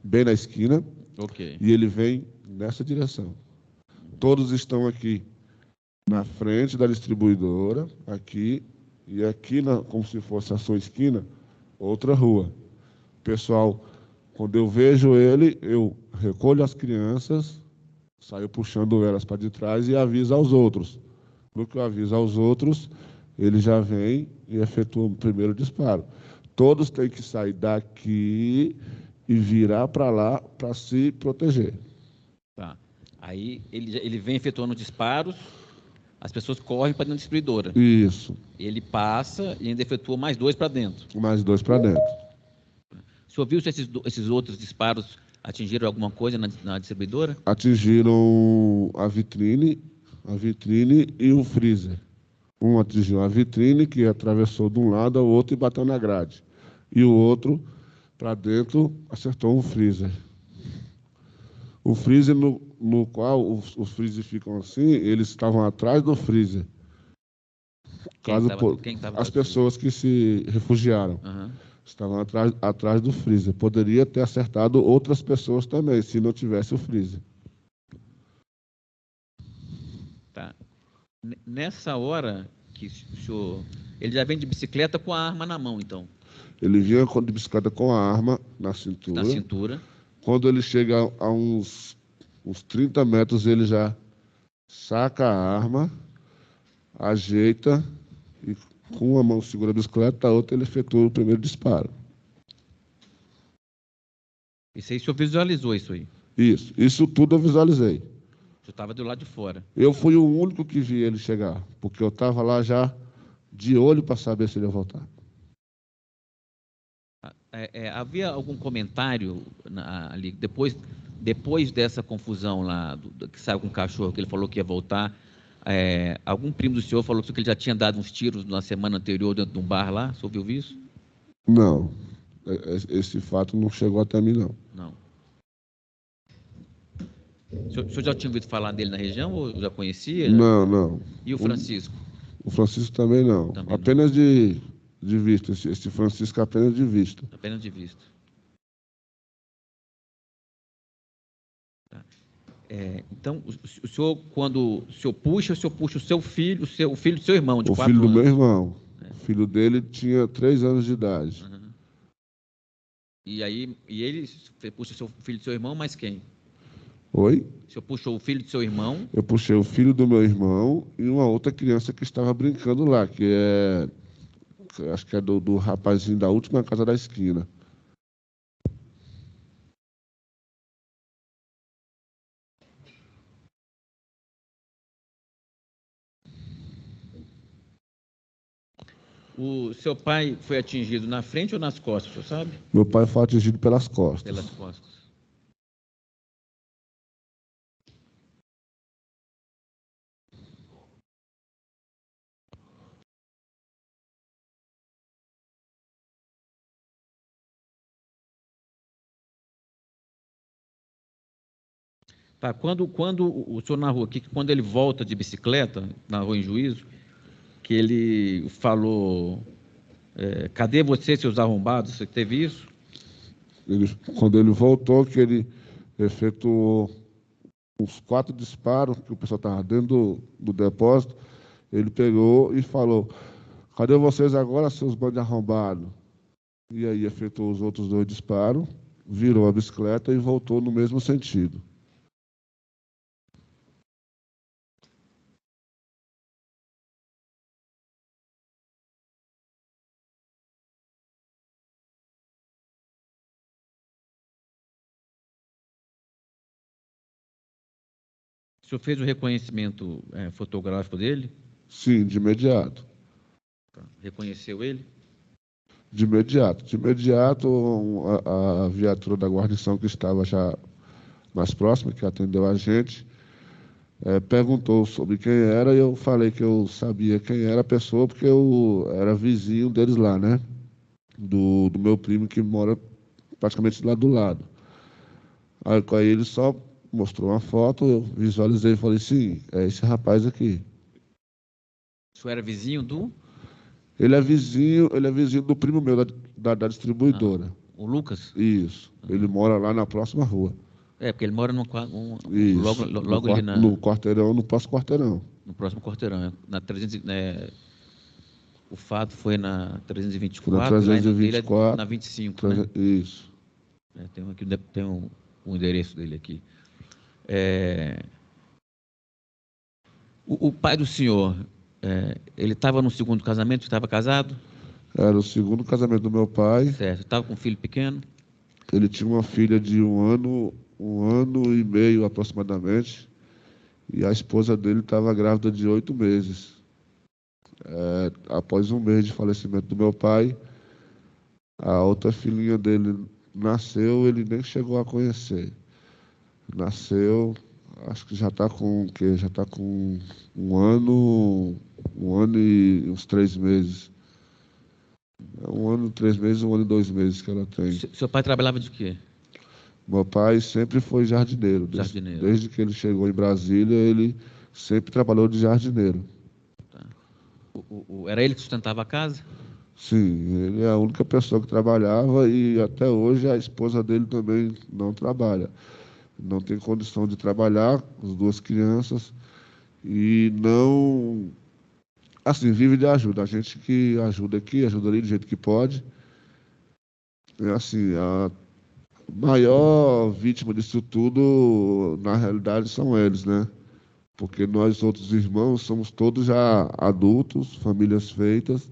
bem na esquina. Ok. E ele vem nessa direção. Todos estão aqui na frente da distribuidora, aqui, e aqui, como se fosse a sua esquina, outra rua. Pessoal, quando eu vejo ele, eu recolho as crianças, saio puxando elas para de trás e aviso aos outros. No que eu aviso aos outros, ele já vem e efetua o primeiro disparo. Todos têm que sair daqui e virar para lá para se proteger. Tá. Aí ele vem efetuando disparos, as pessoas correm para dentro da distribuidora. Isso. Ele passa e ainda efetua mais 2 para dentro. Mais 2 para dentro. O senhor viu se esses outros disparos atingiram alguma coisa na distribuidora? Atingiram a vitrine e o freezer. Um atingiu a vitrine, que atravessou de um lado ao outro e bateu na grade. E o outro para dentro, acertou um freezer. O freezer no qual os freezers ficam assim, eles estavam atrás do freezer. As pessoas que se refugiaram estavam atrás do freezer. Poderia ter acertado outras pessoas também, se não tivesse o freezer. Tá. Nessa hora que o senhor... Ele já vem de bicicleta com a arma na mão, então? Ele vinha de bicicleta com a arma na cintura. Na cintura. Quando ele chega a uns 30 metros, ele já saca a arma, ajeita e com uma mão segura a bicicleta, a outra ele efetua o primeiro disparo. Isso aí, o senhor visualizou isso aí? Isso tudo eu visualizei. O senhor estava do lado de fora? Eu fui o único que vi ele chegar, porque eu estava lá já de olho para saber se ele ia voltar. Havia algum comentário ali, depois dessa confusão lá, que saiu com o cachorro, que ele falou que ia voltar, algum primo do senhor falou que ele já tinha dado uns tiros na semana anterior dentro de um bar lá? O senhor viu isso? Não. Esse fato não chegou até mim, não. Não. O senhor já tinha ouvido falar dele na região ou já conhecia? Não. E o Francisco? O Francisco também não. Também apenas não. De vista. Esse Francisco apenas de vista. Apenas de vista. Tá. Então, o senhor, quando o senhor puxa o seu filho, o filho do seu irmão, de 4 anos. O filho do meu irmão. O filho dele tinha 3 anos de idade. Uhum. E ele puxa o filho do seu irmão, mas quem? Oi? O senhor puxou o filho do seu irmão? Eu puxei o filho do meu irmão e uma outra criança que estava brincando lá, acho que é do rapazinho da última casa da esquina. O seu pai foi atingido na frente ou nas costas, o senhor sabe? Meu pai foi atingido pelas costas. Pelas costas. Tá, quando o senhor narrou aqui, que quando ele volta de bicicleta, narrou em juízo, que ele falou, cadê você, seus arrombados? Você teve isso? Quando ele voltou, que ele efetuou uns 4 disparos, que o pessoal estava dentro do depósito, ele pegou e falou, cadê vocês agora, seus bandos arrombados? E aí efetuou os outros 2 disparos, virou a bicicleta e voltou no mesmo sentido. O senhor fez o reconhecimento fotográfico dele? Sim, de imediato. Tá. Reconheceu ele? De imediato. De imediato, a viatura da guarnição que estava já mais próxima, que atendeu a gente, perguntou sobre quem era e eu falei que eu sabia quem era a pessoa, porque eu era vizinho deles lá, né? Do meu primo que mora praticamente lá do lado. Aí ele só mostrou uma foto, eu visualizei e falei, sim, é esse rapaz aqui. O senhor era vizinho do? Ele é vizinho do primo meu, da distribuidora. O Lucas? Isso. Ele mora lá na próxima rua. Porque ele mora logo ali no quarteirão, no próximo quarteirão. No próximo quarteirão. Na 300, o fato foi na 324, na 324, na 25, né? Isso. Tem um endereço dele aqui. O pai do senhor, ele estava no segundo casamento, estava casado? Era o segundo casamento do meu pai. Certo. Estava com um filho pequeno? Ele tinha uma filha de 1 ano e meio aproximadamente, e a esposa dele estava grávida de 8 meses. Após 1 mês de falecimento do meu pai, a outra filhinha dele nasceu, ele nem chegou a conhecer. Nasceu, acho que já está com o quê? Já está com 1 ano e uns 3 meses. É 1 ano e 3 meses, 1 ano e 2 meses que ela tem. Seu pai trabalhava de quê? Meu pai sempre foi jardineiro. Jardineiro. Desde que ele chegou em Brasília, ele sempre trabalhou de jardineiro. Tá. Era ele que sustentava a casa? Sim, ele é a única pessoa que trabalhava e até hoje a esposa dele também não trabalha. Não tem condição de trabalhar, as 2 crianças, e não... Assim, vive de ajuda. A gente que ajuda aqui, ajuda ali do jeito que pode. É assim, a maior vítima disso tudo, na realidade, são eles, né? Porque nós, outros irmãos, somos todos já adultos, famílias feitas,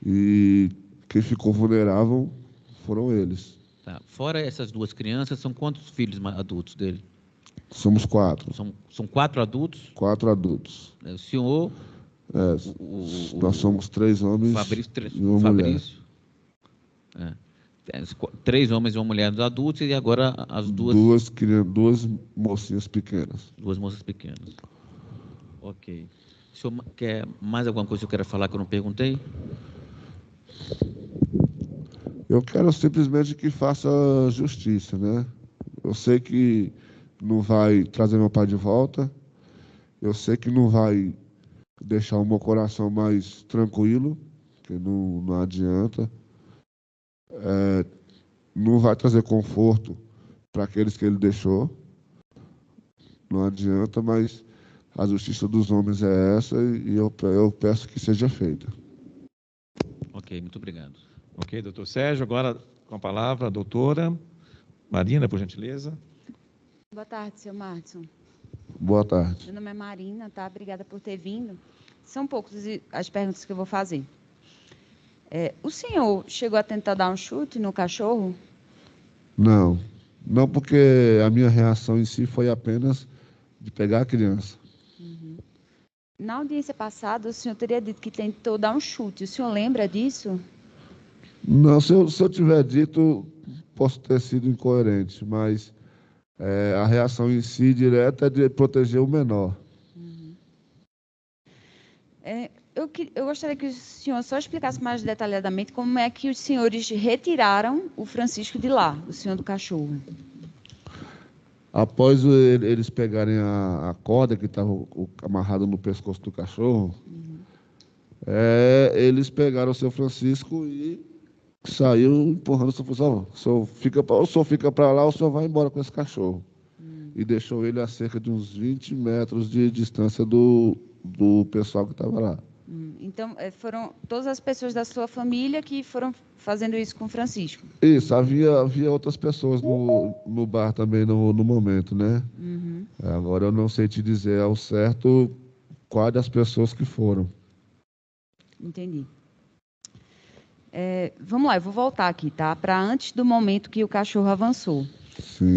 e quem ficou vulnerável foram eles. Tá. Fora essas 2 crianças, são quantos filhos adultos dele? Somos 4. São 4 adultos? 4 adultos. O senhor, Nós somos 3 homens Fabrício, e uma mulher. É. 3 homens e uma mulher dos adultos, e agora as 2... 2 mocinhas pequenas. 2 moças pequenas. Ok. O senhor quer mais alguma coisa que eu quero falar que eu não perguntei? Eu quero simplesmente que faça justiça, né? Eu sei que não vai trazer meu pai de volta. Eu sei que não vai deixar o meu coração mais tranquilo, que não adianta. Não vai trazer conforto para aqueles que ele deixou. Não adianta, mas a justiça dos homens é essa e eu peço que seja feita. Ok, muito obrigado. Ok, doutor Sérgio. Agora, com a palavra, a doutora Marina, por gentileza. Boa tarde, seu Márcio. Boa tarde. Meu nome é Marina, tá? Obrigada por ter vindo. São poucas as perguntas que eu vou fazer. O senhor chegou a tentar dar um chute no cachorro? Não, porque a minha reação em si foi apenas de pegar a criança. Na audiência passada, o senhor teria dito que tentou dar um chute. O senhor lembra disso? Não, se eu tiver dito, posso ter sido incoerente, mas a reação em si direta é de proteger o menor. Eu gostaria que o senhor só explicasse mais detalhadamente como é que os senhores retiraram o Francisco de lá, o senhor do cachorro. Após eles pegarem a corda que estava amarrada no pescoço do cachorro, eles pegaram o seu Francisco e saiu empurrando o seu Francisco. Ou o senhor fica para lá ou o senhor vai embora com esse cachorro. E deixou ele a cerca de uns 20 metros de distância do pessoal que estava lá. Então, foram todas as pessoas da sua família que foram fazendo isso com o Francisco? Isso, havia outras pessoas no bar também no momento, né? Agora eu não sei te dizer ao certo quais das pessoas que foram. Entendi. Vamos lá, eu vou voltar aqui, tá? Para antes do momento que o cachorro avançou. Sim.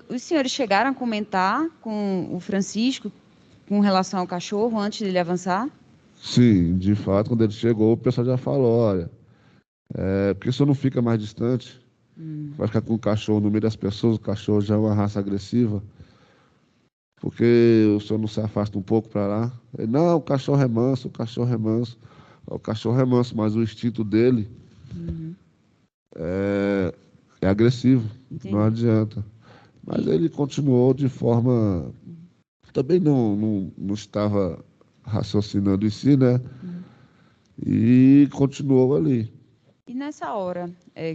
Os senhores chegaram a comentar com o Francisco com relação ao cachorro antes dele avançar? Sim, de fato, quando ele chegou, o pessoal já falou, olha, porque o senhor não fica mais distante, vai ficar com o cachorro no meio das pessoas, o cachorro já é uma raça agressiva, porque o senhor não se afasta um pouco para lá? Ele, não, o cachorro é manso, o cachorro é manso. O cachorro é manso, mas o instinto dele é agressivo, Entendi. não adianta. Mas ele continuou de forma... Também não estava raciocinando em si, né? E continuou ali. E nessa hora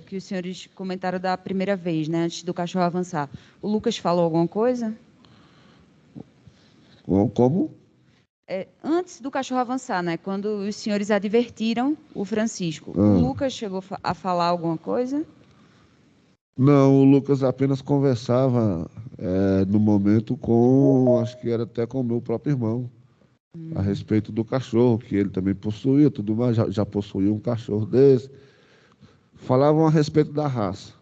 que os senhores comentaram da primeira vez, né, antes do cachorro avançar, o Lucas falou alguma coisa? Como? Antes do cachorro avançar, né, quando os senhores advertiram o Francisco, o Lucas chegou a falar alguma coisa? Não, o Lucas apenas conversava no momento acho que era até com o meu próprio irmão, a respeito do cachorro, que ele também possuía, tudo mais, já possuía um cachorro desse. Falavam a respeito da raça,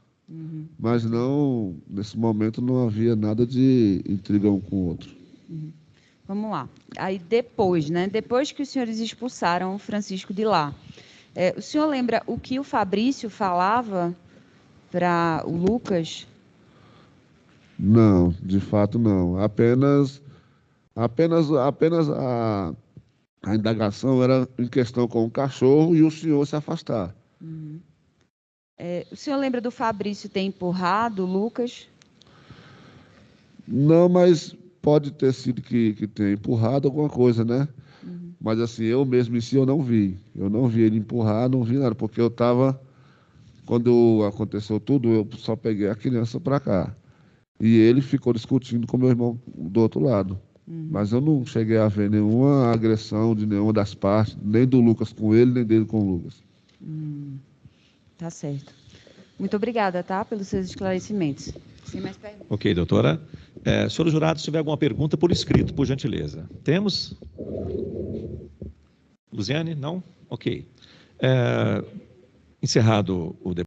mas não, nesse momento não havia nada de intriga um com o outro. Vamos lá. Aí depois, né, depois que os senhores expulsaram o Francisco de lá, o senhor lembra o que o Fabrício falava para o Lucas? Não, de fato não. Apenas A indagação era em questão com o cachorro e o senhor se afastar. O senhor lembra do Fabrício ter empurrado o Lucas? Não, mas pode ter sido que tenha empurrado alguma coisa, né? Mas assim, eu mesmo em si eu não vi. Eu não vi ele empurrar, não vi nada, porque eu estava... Quando aconteceu tudo, eu só peguei a criança para cá. E ele ficou discutindo com meu irmão do outro lado. Mas eu não cheguei a ver nenhuma agressão de nenhuma das partes, nem do Lucas com ele, nem dele com o Lucas. Tá certo. Muito obrigada, tá, pelos seus esclarecimentos. Sem mais perguntas. Ok, doutora. Senhor jurado, se tiver alguma pergunta por escrito, por gentileza. Temos? Luziane? Não? Ok. Encerrado o debate.